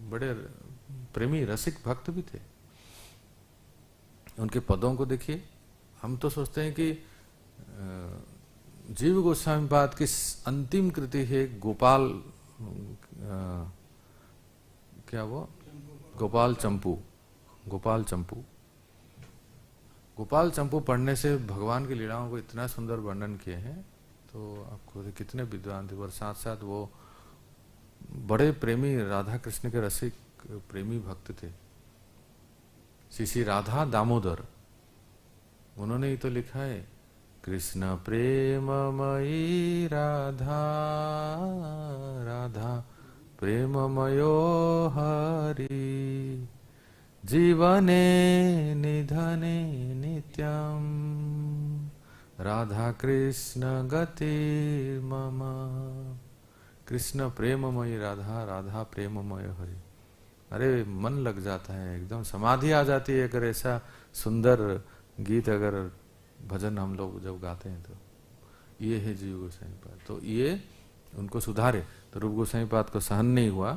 बड़े प्रेमी रसिक भक्त भी थे। उनके पदों को देखिए, हम तो सोचते हैं कि जीव गोस्वामी पाद की अंतिम कृति है गोपाल, क्या वो गोपाल चंपू। गोपाल चंपू पढ़ने से भगवान की लीलाओं को इतना सुंदर वर्णन किए हैं, तो आपको कितने विद्वान थे। और साथ साथ वो बड़े प्रेमी, राधा कृष्ण के रसिक प्रेमी भक्त थे। श्री राधा दामोदर, उन्होंने ही तो लिखा है, कृष्ण प्रेममयी राधा, राधा प्रेममयो हरि, जीवने निधने नित्यम, राधा कृष्ण गति मम। कृष्ण प्रेममयी राधा, राधा प्रेममय हरि। अरे मन लग जाता है, एकदम समाधि आ जाती है अगर ऐसा सुंदर गीत, अगर भजन हम लोग जब गाते हैं तो। ये है जीव गोसाई पाद। तो ये उनको सुधारे, तो रूप गोसाई पाद को सहन नहीं हुआ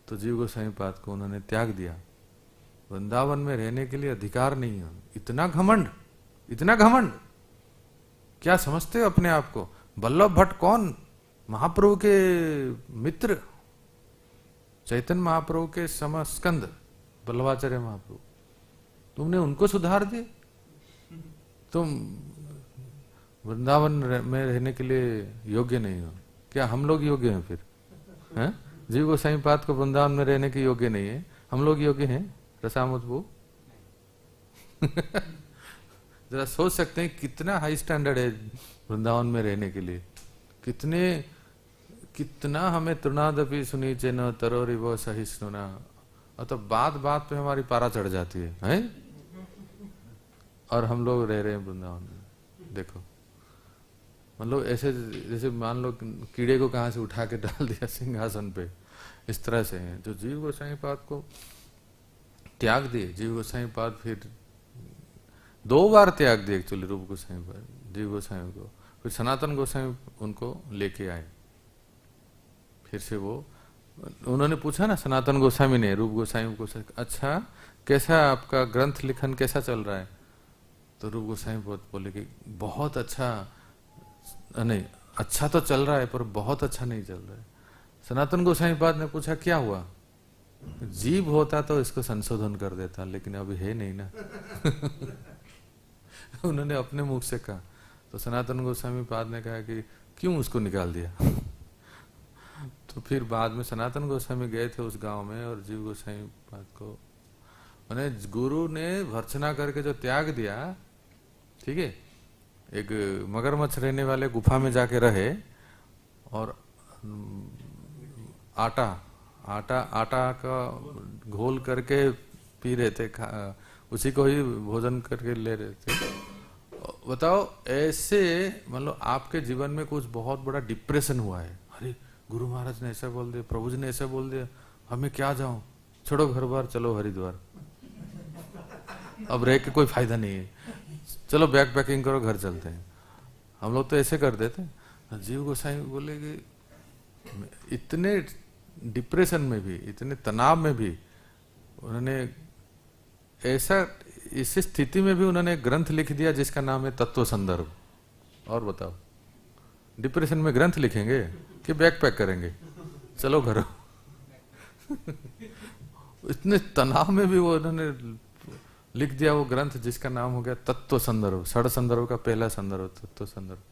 तो जीव गोसाई पाद को उन्होंने त्याग दिया। वृंदावन में रहने के लिए अधिकार नहीं है। इतना घमंड, इतना घमंड, क्या समझते हो अपने आप को? वल्लभ भट्ट कौन? महाप्रभु के मित्र, चैतन्य महाप्रभु के समस्कंद वल्लभाचार्य महाप्रभु। तुमने उनको सुधार दिए? तुम वृंदावन में रहने के लिए योग्य नहीं हो क्या? हम लोग योग्य हैं फिर? हैं? जीव गोसाई पाद को वृंदावन में रहने के योग्य नहीं है, हम लोग योग्य हैं? रसामुतबू जरा सोच सकते हैं कितना हाई स्टैंडर्ड है वृंदावन में रहने के लिए। कितना हमें तृणादपि सुनीचे न तरोरिवो सहिष्णुना, और तो बात बात पे हमारी पारा चढ़ जाती है, हैं? और हम लोग रह रहे हैं वृंदावन में। देखो, मतलब ऐसे जैसे मान लो कीड़े को कहां से उठा के डाल दिया सिंहासन पे, इस तरह से है। जो जीव गोसाई पाद को त्याग दिए, जीव गोसाई पाद फिर 2 बार त्याग दिए एक्चुअली, रूप गोसाई पाद, जीव गोसाई को। फिर सनातन गोसाई उनको लेके आए। फिर से वो उन्होंने पूछा ना, सनातन गोस्वामी ने रूप गोसाई को, अच्छा कैसा आपका ग्रंथ लिखन कैसा चल रहा है? तो रूप गोसाई बोले कि बहुत अच्छा नहीं, अच्छा तो चल रहा है पर बहुत अच्छा नहीं चल रहा है। सनातन गोसाई पाद ने पूछा क्या हुआ? जीव होता तो इसको संशोधन कर देता, लेकिन अभी है नहीं ना। उन्होंने अपने मुख से कहा। तो सनातन गोस्वामी पाद ने कहा कि क्यों उसको निकाल दिया? तो फिर बाद में सनातन गोस्वामी गए थे उस गांव में, और जीव गोसाई पाद को मैंने गुरु ने भर्त्सना करके जो त्याग दिया, ठीक है, एक मगरमच्छ रहने वाले गुफा में जाके रहे, और आटा का घोल करके पी रहे थे, उसी को ही भोजन करके ले रहे थे। बताओ, ऐसे मतलब आपके जीवन में कुछ बहुत बड़ा डिप्रेशन हुआ है, अरे गुरु महाराज ने ऐसा बोल दिया, प्रभु जी ने ऐसा बोल दिया, हमें क्या जाऊं, छोड़ो घर बार, चलो हरिद्वार, अब रह के कोई फायदा नहीं है, चलो बैग पैकिंग करो, घर चलते हैं। हम लोग तो ऐसे कर देते हैं। जीव गोसाई बोले कि इतने डिप्रेशन में भी, इतने तनाव में भी उन्होंने ऐसा, इस स्थिति में भी उन्होंने ग्रंथ लिख दिया जिसका नाम है तत्व संदर्भ। और बताओ, डिप्रेशन में ग्रंथ लिखेंगे कि बैग पैक करेंगे, चलो घर। इतने तनाव में भी वो उन्होंने लिख दिया वो ग्रंथ जिसका नाम हो गया तत्व संदर्भ। षड संदर्भ का पहला संदर्भ तत्व संदर्भ।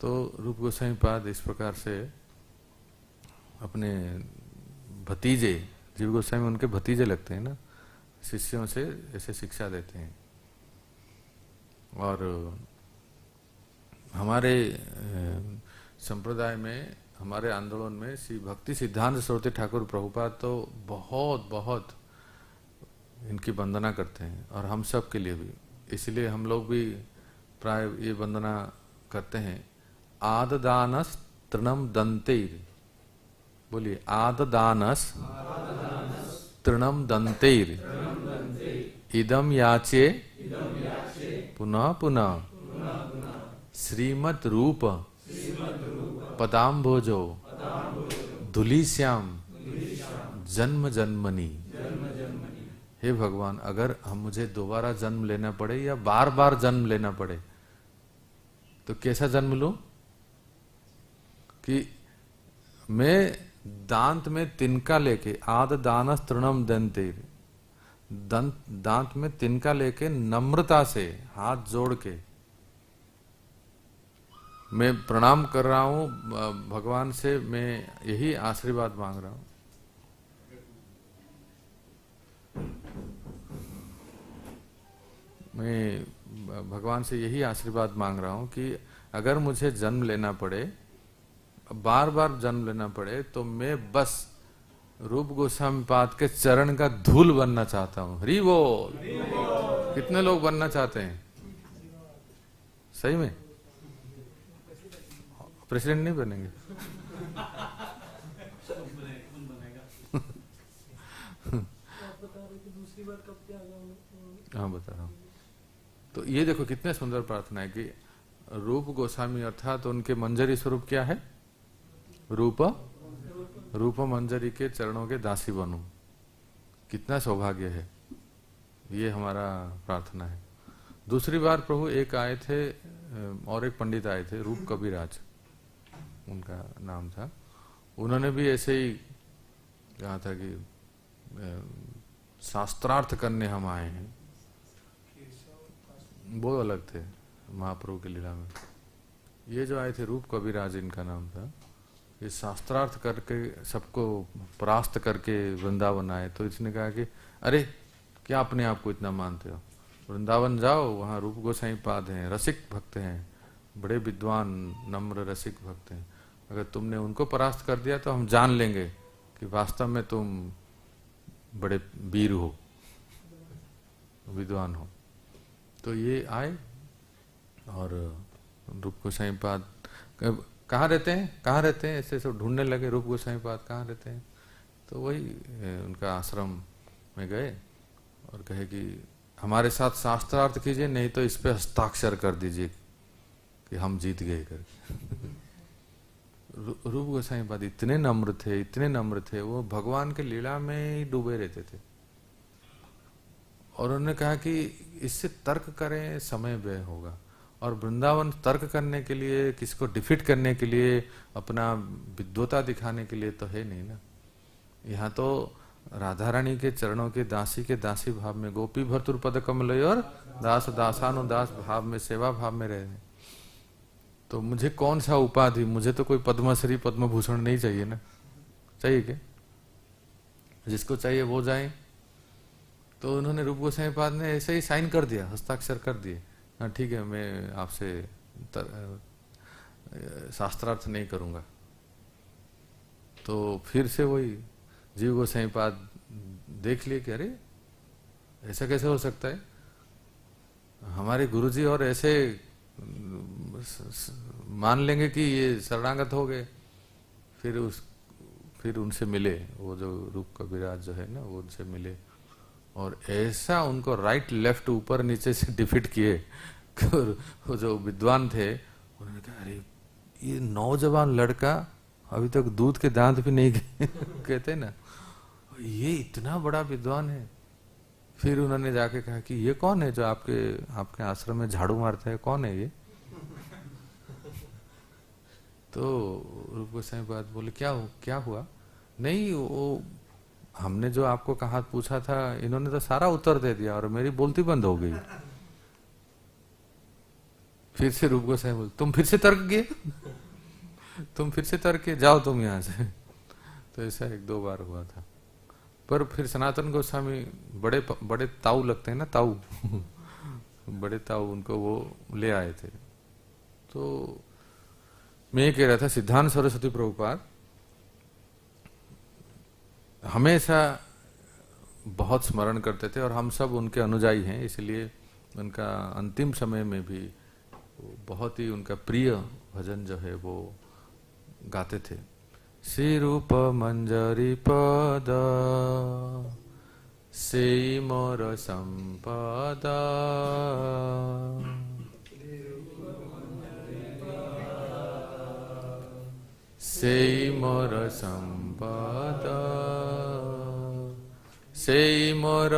तो रूप गोसाई पाद इस प्रकार से अपने भतीजे, जीव गोस्वामी उनके भतीजे लगते हैं ना, शिष्यों से ऐसे शिक्षा देते हैं। और हमारे संप्रदाय में, हमारे आंदोलन में श्री भक्ति सिद्धांत सरस्वती ठाकुर प्रभुपाद तो बहुत बहुत इनकी वंदना करते हैं, और हम सब के लिए भी। इसलिए हम लोग भी प्राय ये वंदना करते हैं। आददानस तृणम दंतेर, बोलिए आददानस तृणम दंतेर इदम याचे पुनः पुनः श्रीमद् रूप पदाम्भोजो धुलीश्याम जन्म जन्मनि। हे भगवान, अगर हम मुझे दोबारा जन्म लेना पड़े या बार बार जन्म लेना पड़े तो कैसा जन्म लूं कि मैं दांत में तिनका लेके, आद दानस तृणम दंतेर, दांत में तिनका लेके नम्रता से हाथ जोड़ के मैं प्रणाम कर रहा हूं भगवान से, मैं यही आशीर्वाद मांग रहा हूं। मैं भगवान से यही आशीर्वाद मांग रहा हूं कि अगर मुझे जन्म लेना पड़े, बार बार जन्म लेना पड़े, तो मैं बस रूप गोस्वामी पाद के चरण का धूल बनना चाहता हूं। हरि बोल। कितने लोग बनना चाहते हैं? सही में? प्रेसिडेंट नहीं बनेंगे? हाँ, बता रहा हूँ। तो ये देखो कितने सुंदर प्रार्थना है कि रूप गोस्वामी अर्थात तो उनके मंजरी स्वरूप क्या है? रूप मंजरी के चरणों के दासी बनूं। कितना सौभाग्य है, ये हमारा प्रार्थना है। दूसरी बार प्रभु एक आए थे और एक पंडित आए थे, रूप कबीराज उनका नाम था। उन्होंने भी ऐसे ही कहा था कि शास्त्रार्थ करने हम आए हैं। वो अलग थे महाप्रभु की लीला में। ये जो आए थे रूप कबीराज, इनका नाम था, ये शास्त्रार्थ करके सबको परास्त करके वृंदावन आए। तो इसने कहा कि अरे क्या अपने आप को इतना मानते हो, वृंदावन जाओ, वहाँ रूप गोसाई पाद हैं, रसिक भक्त हैं, बड़े विद्वान नम्र रसिक भक्त हैं। अगर तुमने उनको परास्त कर दिया तो हम जान लेंगे कि वास्तव में तुम बड़े वीर हो, विद्वान हो। तो ये आए और रूप गोसाई पाद कहाँ रहते हैं ऐसे सब ढूंढने लगे, रूप गोसाई पाद कहाँ रहते हैं। तो वही उनका आश्रम में गए और कहे कि हमारे साथ शास्त्रार्थ कीजिए, नहीं तो इस पे हस्ताक्षर कर दीजिए कि हम जीत गए करके। रूप गोसाई पाद इतने नम्र थे, वो भगवान के लीला में ही डूबे रहते थे। और उन्होंने कहा कि इससे तर्क करें समय व्यय होगा, और वृंदावन तर्क करने के लिए, किसको डिफीट करने के लिए, अपना विद्वता दिखाने के लिए तो है नहीं ना। यहाँ तो राधा रानी के चरणों के दासी भाव में, गोपी भर्तुर पद कमल और दास दासानुदास भाव में, सेवा भाव में रहे। तो मुझे कौन सा उपाधि, मुझे तो कोई पद्मश्री पद्म भूषण नहीं चाहिए ना। चाहिए क्या? जिसको चाहिए वो जाए। तो उन्होंने रूप गोसाई पाद ने ऐसे ही साइन कर दिया, हस्ताक्षर कर दिए, हाँ ठीक है, मैं आपसे शास्त्रार्थ नहीं करूंगा। तो फिर से वही जीव गोसाई पाद देख लिए कि अरे ऐसा कैसे हो सकता है, हमारे गुरुजी और ऐसे मान लेंगे कि ये शरणागत हो गए। फिर उनसे मिले, वो जो रूप कबीराज जो है ना, वो उनसे मिले और ऐसा उनको राइट लेफ्ट ऊपर नीचे से डिफीट किए। वो जो विद्वान थे उन्होंने कहा अरे ये नौजवान लड़का अभी तक दूध के दांत भी नहीं कहते ना, ये इतना बड़ा विद्वान है। फिर उन्होंने जाके कहा कि ये कौन है जो आपके आश्रम में झाड़ू मारता है, कौन है ये? तो रूप गोसाई पाद बोले क्या हुआ? नहीं, वो हमने जो आपको कहा पूछा था, इन्होंने तो सारा उत्तर दे दिया और मेरी बोलती बंद हो गई। फिर से रूप गोसाई बोले तुम फिर से तर्क किए, जाओ तुम यहाँ से। तो ऐसा 1-2 बार हुआ था। पर फिर सनातन गोस्वामी बड़े बड़े ताऊ लगते हैं ना, ताऊ बड़े ताऊ, उनको वो ले आए थे। तो मैं ये कह रहा था, सिद्धांत सरस्वती प्रभुपाद हमेशा बहुत स्मरण करते थे और हम सब उनके अनुयायी हैं, इसलिए उनका अंतिम समय में भी बहुत ही उनका प्रिय भजन जो है वो गाते थे। श्री रूप मंजरी पद से मोर संपदा, से मोर संपदा, से मोर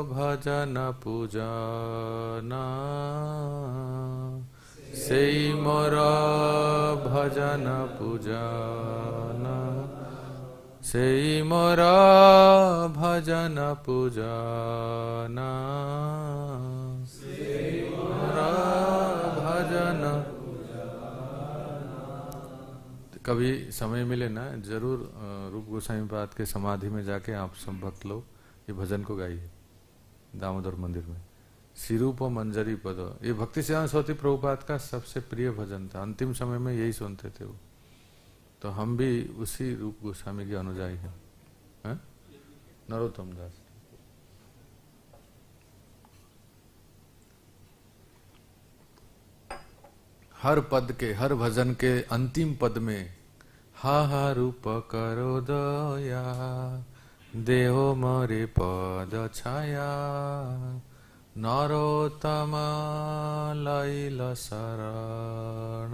भजन पूजना, से मोर भजन पूजना, से मोर भजन पूजना, मोर भजन। कभी समय मिले ना, जरूर रूप गोस्वामी पाद के समाधि में जाके आप सब भक्त लोग ये भजन को गाइए दामोदर मंदिर में। सिरूप मंजरी पद, ये भक्ति सिद्धांत सरस्वती प्रभुपाद का सबसे प्रिय भजन था, अंतिम समय में यही सुनते थे वो। तो हम भी उसी रूप गोस्वामी के अनुयायी हैं, है? नरोत्तम दास। हर पद के, हर भजन के अंतिम पद में हा रूप करो दया, देहो मोरे पद छाया, नरोत्तम लैल शरण।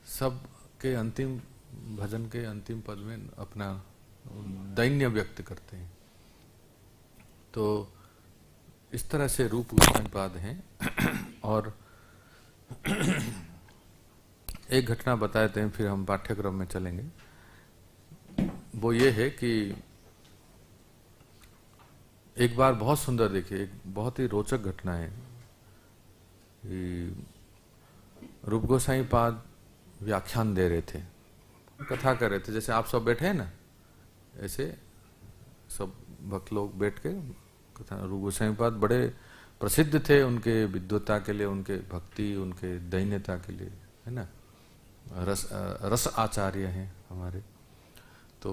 सब के अंतिम भजन के अंतिम पद में अपना दैन्य व्यक्त करते हैं। तो इस तरह से रूप गोस्वामी पाद हैं। और एक घटना बताते हैं, फिर हम पाठ्यक्रम में चलेंगे। वो ये है कि एक बार बहुत सुंदर, देखिए एक बहुत ही रोचक घटना है कि रूप गोस्वामी पाद व्याख्यान दे रहे थे, कथा कर रहे थे, जैसे आप सब बैठे हैं ना, ऐसे सब भक्त लोग बैठ के कथा। रूप गोस्वामी पाद बड़े प्रसिद्ध थे उनके विद्वता के लिए, उनके भक्ति, उनके दैन्यता के लिए, है ना। रस आचार्य हैं हमारे। तो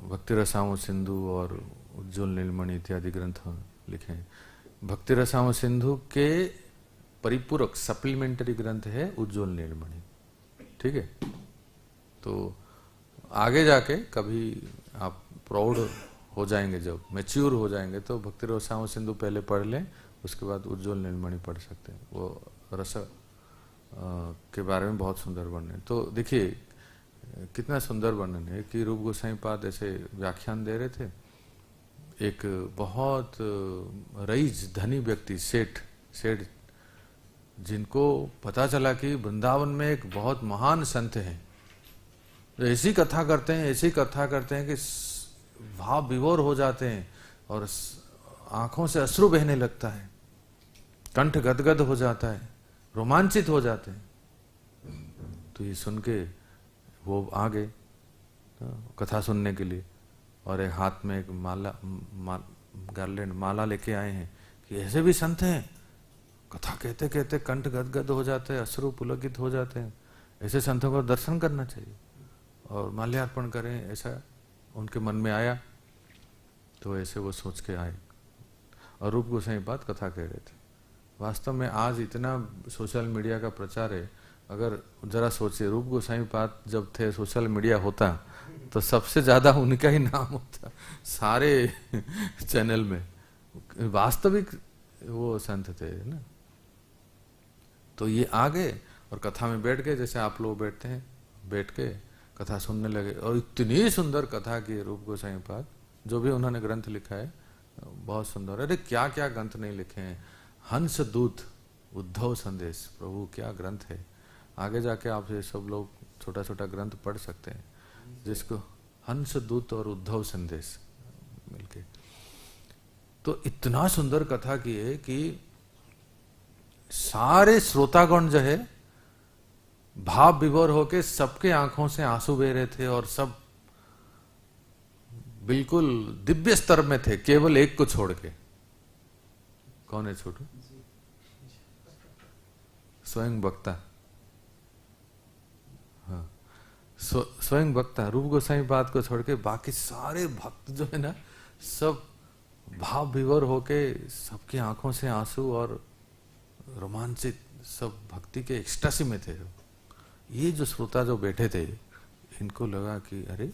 भक्ति रसाओं सिंधु और उज्ज्वल नीलमणि इत्यादि ग्रंथ लिखे हैं। भक्ति रसाओं सिंधु के परिपूरक सप्लीमेंटरी ग्रंथ है उज्ज्वल नीलमणि, ठीक है। तो आगे जाके कभी आप प्रौढ़ हो जाएंगे, जब मैच्योर हो जाएंगे, तो भक्ति रसाओं सिंधु पहले पढ़ लें, उसके बाद उज्ज्वल नीलमणि पढ़ सकते हैं। वो रस के बारे में बहुत सुंदर वर्णन है। तो देखिए कितना सुंदर वर्णन है कि रूप गोस्वामी पाद ऐसे व्याख्यान दे रहे थे। एक बहुत रईस धनी व्यक्ति, सेठ, जिनको पता चला कि वृंदावन में एक बहुत महान संत है, ऐसी कथा करते हैं, ऐसी कथा करते हैं कि भाव विभोर हो जाते हैं और आंखों से अश्रु बहने लगता है, कंठ गदगद हो जाता है, रोमांचित हो जाते हैं। तो ये सुन के वो आ गए कथा सुनने के लिए, और एक हाथ में एक गार्लैंड माला लेके आए हैं कि ऐसे भी संत हैं, कथा कहते कहते कंठ गदगद हो जाते हैं, अश्रु पुलकित हो जाते हैं, ऐसे संतों को दर्शन करना चाहिए और माल्यार्पण करें, ऐसा उनके मन में आया। तो ऐसे वो सोच के आए और रूप गोस्वामी पाद कथा कह रहे थे। वास्तव में आज इतना सोशल मीडिया का प्रचार है, अगर जरा सोचिए, रूप गोस्वामी पाद जब थे सोशल मीडिया होता तो सबसे ज्यादा उनका ही नाम होता सारे चैनल में। वास्तविक वो संत थे ना। तो ये आ गए और कथा में बैठ गए, जैसे आप लोग बैठते हैं, बैठ के कथा सुनने लगे। और इतनी सुंदर कथा की रूप गोस्वामी पाद, जो भी उन्होंने ग्रंथ लिखा है बहुत सुंदर। अरे क्या क्या ग्रंथ नहीं लिखे हैं, हंस दूत, उद्धव संदेश, प्रभु क्या ग्रंथ है। आगे जाके आप ये सब लोग छोटा छोटा ग्रंथ पढ़ सकते हैं, जिसको हंस दूत और उद्धव संदेश मिलके। तो इतना सुंदर कथा की है कि सारे श्रोतागण जो है भाव विभोर होके सबके आंखों से आंसू बह रहे थे और सब बिल्कुल दिव्य स्तर में थे, केवल एक को छोड़ के। कौन है छोटू? स्वयं वक्ता। हाँ, स्वयं वक्ता रूप गोसाई बात को छोड़ के बाकी सारे भक्त जो है ना, सब भाव विभोर होके सबकी आंखों से आंसू और रोमांचित, सब भक्ति के एक्सटेसी में थे। ये जो श्रोता जो बैठे थे, इनको लगा कि अरे,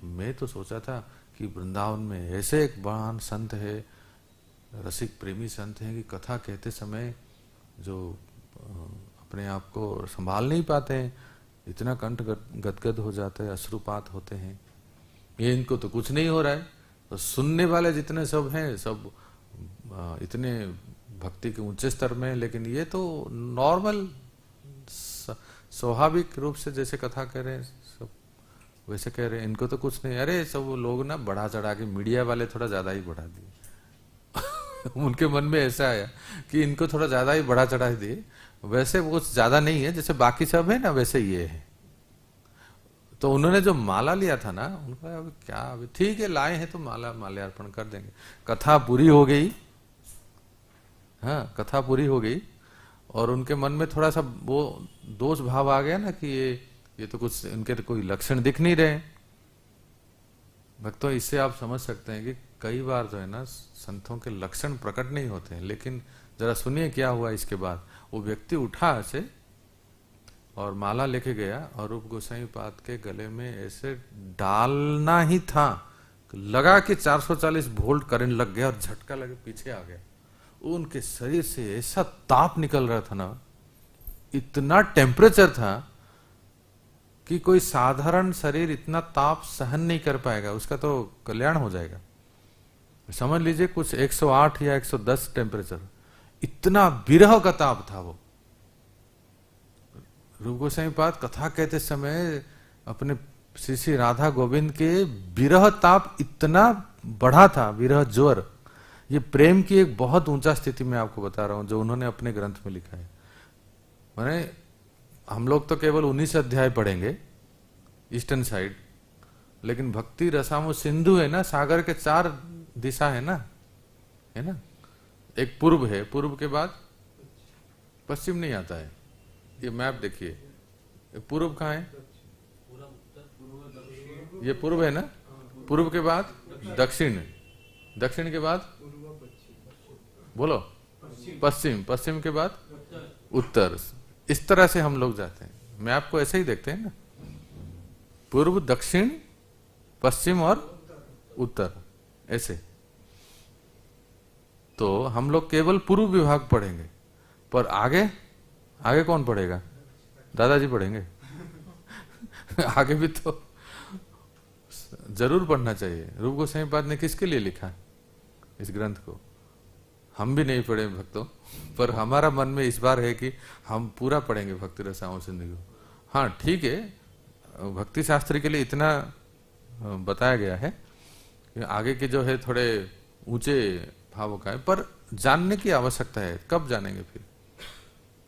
मैं तो सोचा था कि वृंदावन में ऐसे एक महान संत है, रसिक प्रेमी संत हैं कि कथा कहते समय जो अपने आप को संभाल नहीं पाते हैं, इतना कंठ गदगद हो जाता है, अश्रुपात होते हैं। ये इनको तो कुछ नहीं हो रहा है, तो सुनने वाले जितने सब हैं सब इतने भक्ति के ऊंचे स्तर में, लेकिन ये तो नॉर्मल स्वाभाविक रूप से जैसे कथा कह रहे हैं सब वैसे कह रहे हैं, इनको तो कुछ नहीं। अरे सब वो लोग ना बढ़ा चढ़ा के, मीडिया वाले थोड़ा ज्यादा ही बढ़ा दिए उनके मन में ऐसा आया कि इनको थोड़ा ज्यादा ही बढ़ा चढ़ा दिए, वैसे वो ज्यादा नहीं है, जैसे बाकी सब है ना वैसे ये है। तो उन्होंने जो माला लिया था ना, उनको अभी क्या, अभी ठीक है लाए हैं तो माल्यार्पण कर देंगे। कथा पूरी हो गई, हाँ कथा पूरी हो गई, और उनके मन में थोड़ा सा वो दोष भाव आ गया ना कि ये तो कुछ इनके तो कोई लक्षण दिख नहीं रहे। भक्तों, इससे आप समझ सकते हैं कि कई बार जो है ना संतों के लक्षण प्रकट नहीं होते हैं। लेकिन जरा सुनिए क्या हुआ इसके बाद। वो व्यक्ति उठा ऐसे और माला लेके गया और रूप गोसाई पाद के गले में ऐसे डालना ही था, लगा कि 440 वोल्ट करंट लग गया और झटका लगे पीछे आ गया। उनके शरीर से ऐसा ताप निकल रहा था ना, इतना टेम्परेचर था कि कोई साधारण शरीर इतना ताप सहन नहीं कर पाएगा, उसका तो कल्याण हो जाएगा। समझ लीजिए कुछ 108 या 110 टेम्परेचर, इतना विरह का ताप था वो। रूप गोसाई पाद कथा कहते समय अपने श्री श्री राधा गोविंद के विरह ताप इतना बढ़ा था, विरह ज्वर। ये प्रेम की एक बहुत ऊंचा स्थिति में आपको बता रहा हूं जो उन्होंने अपने ग्रंथ में लिखा है। माने हम लोग तो केवल 19 अध्याय पढ़ेंगे ईस्टर्न साइड, लेकिन भक्ति रसामो सिंधु है ना, सागर के 4 दिशा है ना, एक पूर्व है, पूर्व के बाद पश्चिम नहीं आता है। ये मैप देखिए, पूर्व कहाँ है? ये पूर्व है ना, पूर्व के बाद दक्षिण, दक्षिण के बाद बोलो पश्चिम, पश्चिम के बाद उत्तर। इस तरह से हम लोग जाते हैं, मैप को ऐसे ही देखते हैं ना, पूर्व दक्षिण पश्चिम और उत्तर ऐसे। तो हम लोग केवल पूर्व विभाग पढ़ेंगे, पर आगे आगे कौन पढ़ेगा? दादाजी पढ़ेंगे आगे भी तो जरूर पढ़ना चाहिए। रूप गोसाई पाद ने किसके लिए लिखा इस ग्रंथ को? हम भी नहीं पढ़े भक्तों, पर हमारा मन में इस बार है कि हम पूरा पढ़ेंगे भक्ति रसामो सिंधु को। हाँ ठीक है, भक्ति शास्त्र के लिए इतना बताया गया है कि आगे के जो है थोड़े ऊंचे भावों का है, पर जानने की आवश्यकता है। कब जानेंगे फिर?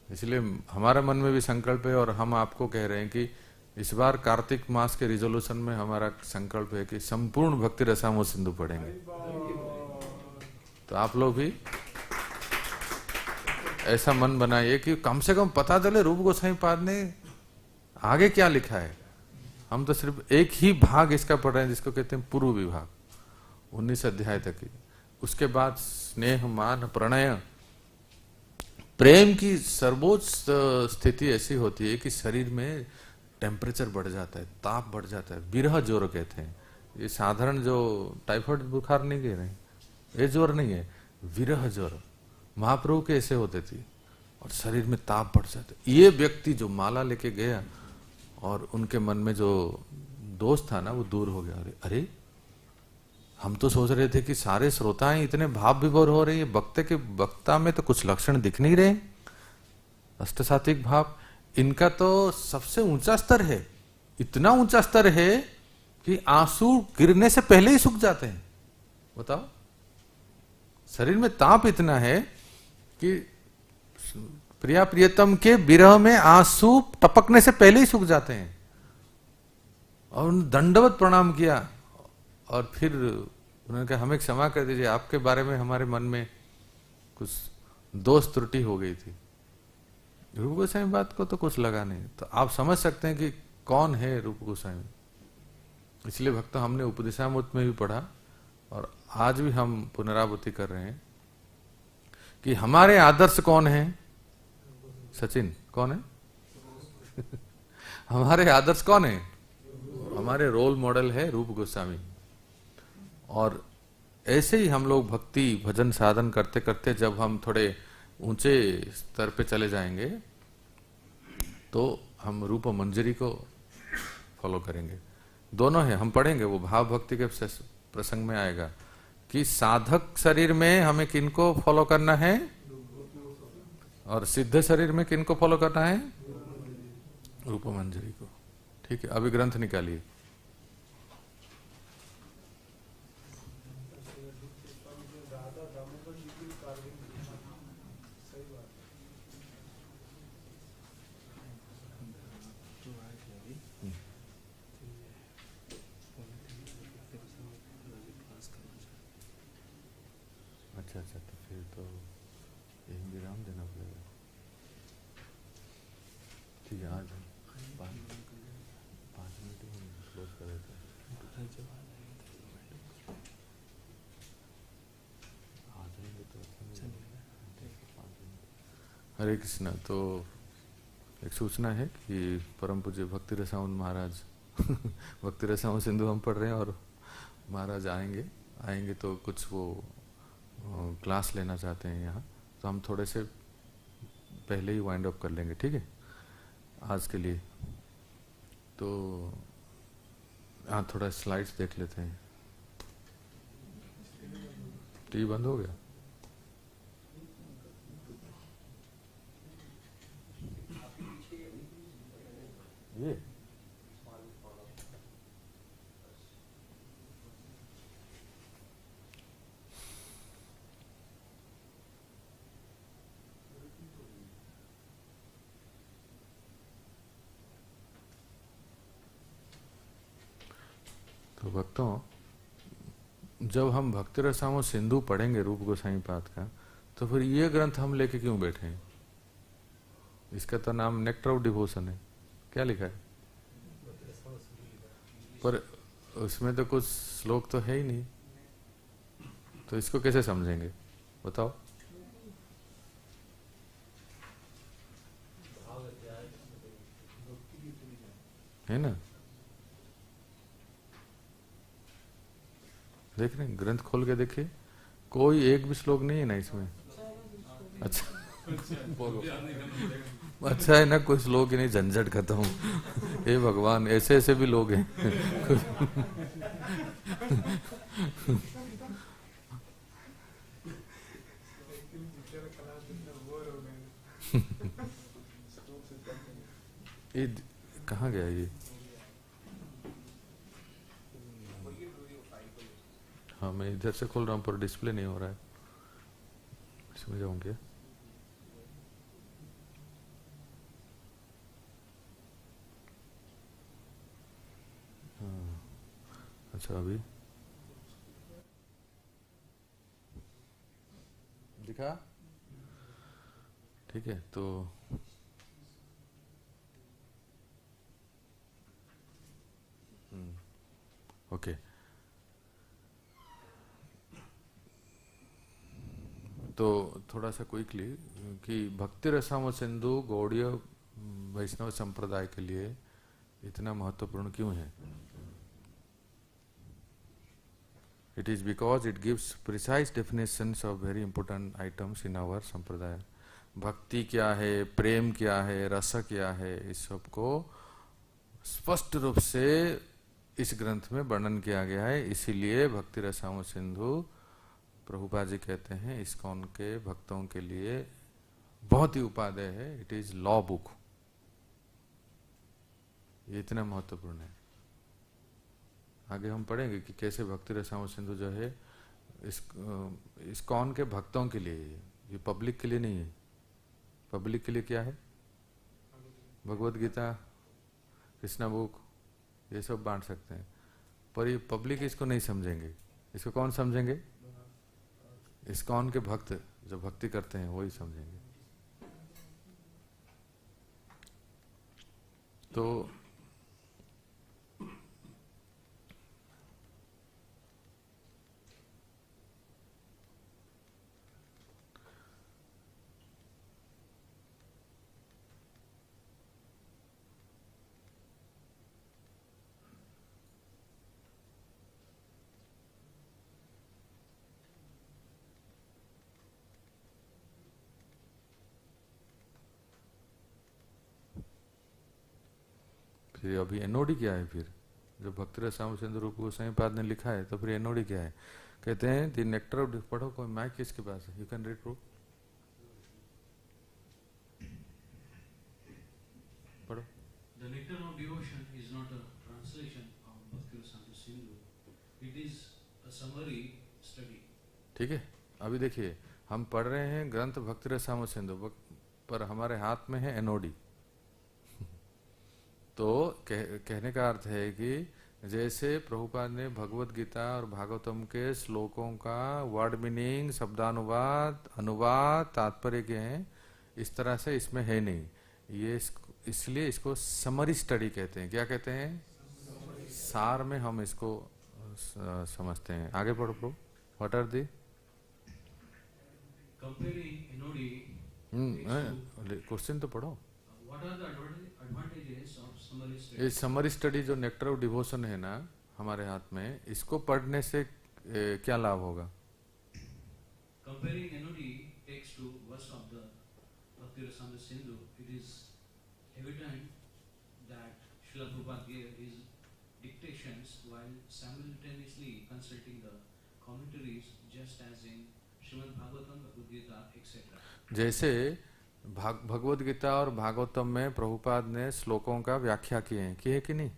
इसलिए हमारा मन में भी संकल्प है और हम आपको कह रहे हैं कि इस बार कार्तिक मास के रिजोल्यूशन में हमारा संकल्प है कि संपूर्ण भक्ति रसामो सिंधु पढ़ेंगे। तो आप लोग भी ऐसा मन बनाइए कि कम से कम पता चले रूप गोसाई पाद ने आगे क्या लिखा है। हम तो सिर्फ एक ही भाग इसका पढ़ रहे हैं जिसको कहते हैं पूर्व विभाग, 19 अध्याय तक की। उसके बाद स्नेह मान प्रणय, प्रेम की सर्वोच्च स्थिति ऐसी होती है कि शरीर में टेम्परेचर बढ़ जाता है, ताप बढ़ जाता है, विरह ज्वर कहते हैं। ये साधारण जो टाइफाइड बुखार नहीं कह रहे हैं, ये ज्वर नहीं है, विरह ज्वर। महाप्रभु के ऐसे होते थे और शरीर में ताप बढ़ जाता। ये व्यक्ति जो माला लेके गया और उनके मन में जो दोष था ना वो दूर हो गया। अरे हम तो सोच रहे थे कि सारे श्रोताएं इतने भाव विभोर हो रही है, वक्ता में तो कुछ लक्षण दिख नहीं रहे, अष्टसात्विक भाव। इनका तो सबसे ऊंचा स्तर है, इतना ऊंचा स्तर है कि आंसू गिरने से पहले ही सूख जाते हैं। बताओ, शरीर में ताप इतना है कि प्रिया प्रियतम के विरह में आंसू टपकने से पहले ही सूख जाते हैं। और उन्होंने दंडवत प्रणाम किया और फिर उन्होंने कहा हमें क्षमा कर दीजिए, आपके बारे में हमारे मन में कुछ दोष त्रुटि हो गई थी। रूप गोस्वामी बात को तो कुछ लगा नहीं। तो आप समझ सकते हैं कि कौन है रूप गोस्वामी। इसलिए भक्त हमने उपदेशामृत में भी पढ़ा और आज भी हम पुनरावृत्ति कर रहे हैं कि हमारे आदर्श कौन है। सचिन कौन है? हमारे आदर्श कौन है? हमारे रोल मॉडल है रूप गोस्वामी। और ऐसे ही हम लोग भक्ति भजन साधन करते करते जब हम थोड़े ऊंचे स्तर पे चले जाएंगे तो हम रूप मंजरी को फॉलो करेंगे। दोनों है, हम पढ़ेंगे, वो भाव भक्ति के प्रसंग में आएगा कि साधक शरीर में हमें किनको फॉलो करना है और सिद्ध शरीर में किनको फॉलो करना है? रूप मंजरी को। ठीक है, अभी ग्रंथ निकालिए। अच्छा, तो फिर तो यही विराम देना पड़ेगा। ठीक है, आज 5 मिनट में क्लोज कर देते हैं। आ जाएंगे तो हरे कृष्णा। तो एक सूचना है कि परम पूज्य भक्ति रसावंत महाराज भक्ति रसावंत सिंधु हम पढ़ रहे हैं और महाराज आएंगे तो कुछ वो क्लास लेना चाहते हैं यहाँ, तो हम थोड़े से पहले ही वाइंड अप कर लेंगे। ठीक है आज के लिए। तो हाँ, थोड़ा स्लाइड्स देख लेते हैं। टीवी बंद हो गया? ये तो भक्तों, जब हम भक्ति रसावंत सिंधु पढ़ेंगे रूप गोस्वामी पाद का, तो फिर ये ग्रंथ हम लेके क्यों बैठे हैं? इसका तो नाम नेक्टर ऑफ डिवोशन है। क्या लिखा है? पर उसमें तो कुछ श्लोक तो है ही नहीं, तो इसको कैसे समझेंगे बताओ? है ना? देख रहे हैं, ग्रंथ खोल के देखिए, कोई एक भी श्लोक नहीं है ना इसमें। अच्छा बोलो, अच्छा है ना, कोई श्लोक ही नहीं, झंझट खत्म। हे भगवान, ऐसे ऐसे भी लोग हैं। ये कहाँ गया ये? हाँ, मैं इधर से खोल रहा हूँ पर डिस्प्ले नहीं हो रहा है। इसमें जाऊंगे। हाँ, अच्छा अभी दिखा? ठीक है, तो ओके। तो थोड़ा सा क्विकली कि भक्ति रसावंत सिंधु गौड़ीय वैष्णव संप्रदाय के लिए इतना महत्वपूर्ण क्यों है? It is because it gives precise definitions of very important items in our संप्रदाय। भक्ति क्या है, प्रेम क्या है, रस क्या है, इस सब को स्पष्ट रूप से इस ग्रंथ में वर्णन किया गया है। इसीलिए भक्ति रसावंत सिंधु प्रभुपाद जी कहते हैं इस्कॉन के भक्तों के लिए बहुत ही उपादेय है। It is law book. ये इतना महत्वपूर्ण है। आगे हम पढ़ेंगे कि कैसे भक्ति रसावंत सिंधु जो है इस्कॉन के भक्तों के लिए, ये पब्लिक के लिए नहीं है, पब्लिक के लिए क्या है? भगवत गीता, कृष्णा बुक, ये सब बांट सकते हैं, पर ये पब्लिक इसको नहीं समझेंगे। इसको कौन समझेंगे? इस्कॉन के भक्त जो भक्ति करते हैं वही समझेंगे। तो फिर अभी एनओडी क्या है? फिर जो भक्ति रसायन सिंधु रूप गोस्वामी पाद ने लिखा है, तो फिर एनओडी क्या है? कहते हैं द नेक्टर ऑफ, पढ़ो, कोई माइक किसके पास है? यू कैन रीड प्रो, पढ़ो। The nectar of devotion is not a translation of Bhakti Rasamrita Sindhu. It is a summary study. ठीक है, अभी देखिए हम पढ़ रहे हैं ग्रंथ भक्ति रसायन सिंधु, पर हमारे हाथ में है एनओडी। तो कहने का अर्थ है कि जैसे प्रभुपाद ने भगवत गीता और भागवतम के श्लोकों का वर्ड मीनिंग, शब्दानुवाद, अनुवाद, तात्पर्य के हैं, इस तरह से इसमें है नहीं। ये इसलिए इसको समरी स्टडी कहते हैं। क्या कहते हैं? सार में हम इसको समझते हैं। आगे पढ़ो pro, what are the question तो पढ़ो। What are the advantages of summary study? ये समरी स्टडी जो नेक्टर ऑफ डिवोशन है ना हमारे हाथ में, इसको पढ़ने से क्या लाभ होगा? Comparing NOD text to verse of the Bhakti Rasamrita Sindhu, it is evident that Srila Prabhupada gave his dictations while simultaneously consulting the commentaries, just as in Srimad Bhagavatam, Bhagavad Gita, etc. जैसे भगवत गीता और भागवतम में प्रभुपाद ने श्लोकों का व्याख्या किए कि नहीं,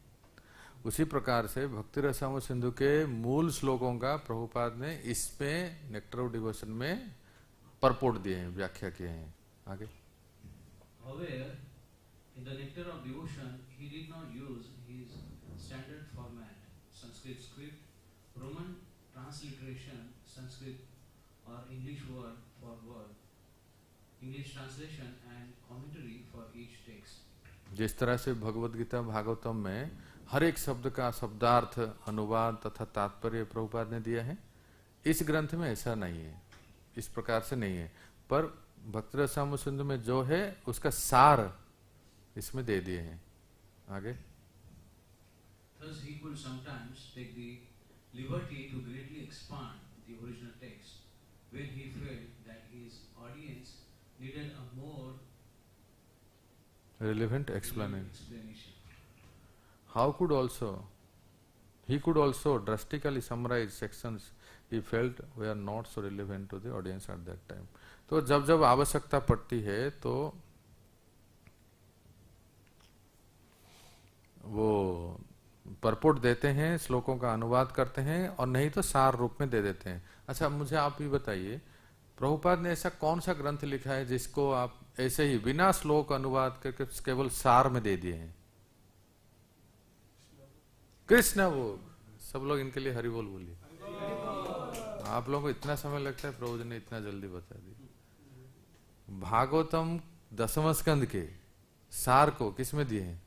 उसी प्रकार से भक्ति रसायन सिंधु के मूल श्लोकों का प्रभुपाद ने इसमें नेक्टर ऑफ डिवोशन में परपोर्ट दिए हैं, व्याख्या किए हैं। आगे However, in the nectar of devotion, he did not use his standard format, Sanskrit script, Roman transliteration, Sanskrit or English word for word, English translation and commentary for each text. जिस तरह से भगवत गीता भागवतम में हर एक शब्द का शब्दार्थ, अनुवाद तथा तात्पर्य प्रभुपाद ने दिया है, इस ग्रंथ में ऐसा नहीं है, इस प्रकार से नहीं है। पर भक्ति रसायन सिंधु में जो है उसका सार इसमें दे दिए हैं। आगे Thus he could sometimes take the liberty to greatly expand the original text when he felt that his audience needed a more relevant explanation. He could also drastically summarize sections he felt were not so relevant to the audience at that time. तो जब जब आवश्यकता पड़ती है तो वो purport देते हैं, श्लोकों का अनुवाद करते हैं, और नहीं तो सार रूप में दे देते हैं। अच्छा, मुझे आप ही बताइए, प्रभुपाद ने ऐसा कौन सा ग्रंथ लिखा है जिसको आप ऐसे ही बिना श्लोक अनुवाद करके केवल सार में दे दिए हैं? कृष्ण, वो सब लोग इनके लिए हरि बोल बोलिए। आप लोगों को इतना समय लगता है, प्रभु जी ने इतना जल्दी बता दिया। भागवतम 10वें स्कंद के सार को किसमें दिए हैं?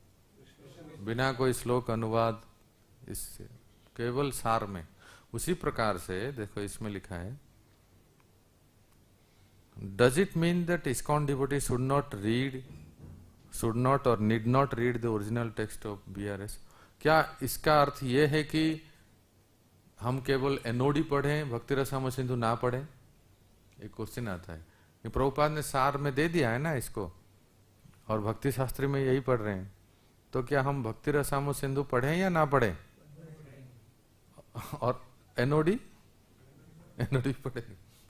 बिना कोई श्लोक अनुवाद, इससे केवल सार में। उसी प्रकार से देखो इसमें लिखा है, does it mean that ISKCON devotee should not or need not read the original text of BRS? क्या इसका अर्थ ये है कि हम केवल एनओडी पढ़ें, भक्ति रसायन सिंधु ना पढ़ें? एक क्वेश्चन आता है कि प्रभुपाद ने सार में दे दिया है ना इसको, और भक्ति शास्त्री में यही पढ़ रहे हैं, तो क्या हम भक्ति रसायन सिंधु पढ़ें या ना पढ़ें? और एनओडी पढ़ें,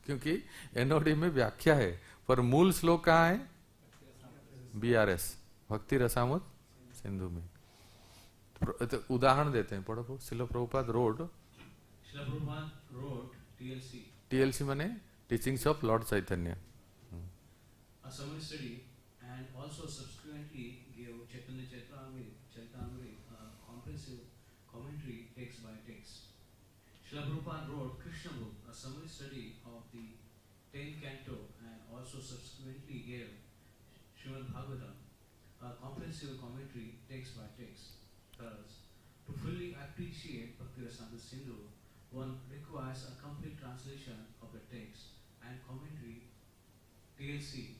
क्योंकि एनओडी में व्याख्या है, पर मूल श्लोक कहाँ है? BRS, भक्ति रसायन सिंधु में। तो उदाहरण देते हैं, पढ़ो। श्रील प्रभुपाद रोड TLC माने teachings of Lord Chaitanya. A summary study and also subsequently gave Chaitanya Charitamrita, comprehensive commentary text by text. Srila Prabhupada wrote Krishna book, a summary study of the 10th canto, and also subsequently gave Srimad Bhagavatam, a comprehensive commentary text by text. Thus, to fully appreciate Bhakti Rasamrita Sindhu, one requires a complete translation of the text and commentary, TLC.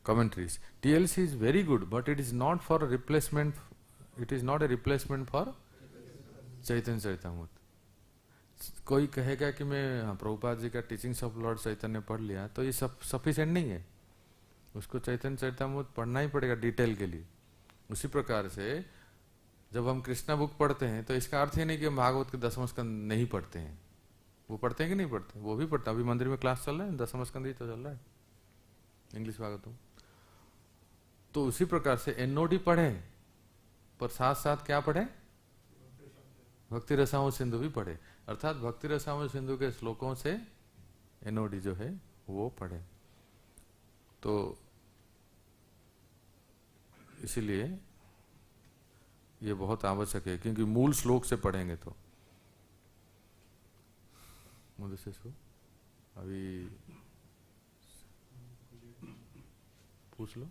Commentaries. TLC is very good, but it is not for a replacement. It is not a replacement for चैतन्य चरितामृत. कोई कहेगा कि मैं प्रभुपाद जी का teachings of Lord चैतन्य पढ़ लिया, तो ये सब सफिशिएंट नहीं है, उसको चैतन्य चरितामृत पढ़ना ही पड़ेगा डिटेल के लिए. उसी प्रकार से जब हम कृष्णा बुक पढ़ते हैं तो इसका अर्थ ही नहीं कि हम भागवत के 10वां स्कंद नहीं पढ़ते हैं. वो पढ़ते हैं कि नहीं पढ़ते? वो भी पढ़ते. अभी मंदिर में क्लास चल रहा है, 10वां स्कंद ही तो चल रहा है, इंग्लिश भागवतम. तो उसी प्रकार से एनओडी पढ़े, पर साथ साथ क्या पढ़े? भक्ति रसामृत सिंधु भी पढ़े. अर्थात भक्ति रसामृत सिंधु के श्लोकों से एनओडी जो है वो पढ़े. तो इसीलिए ये बहुत आवश्यक है, क्योंकि मूल श्लोक से पढ़ेंगे तो. मुझे से सो अभी पूछ लो.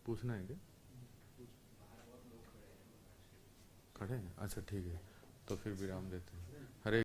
पूछना है क्या? खड़े हैं? अच्छा ठीक है, तो फिर विराम देते हैं. हरे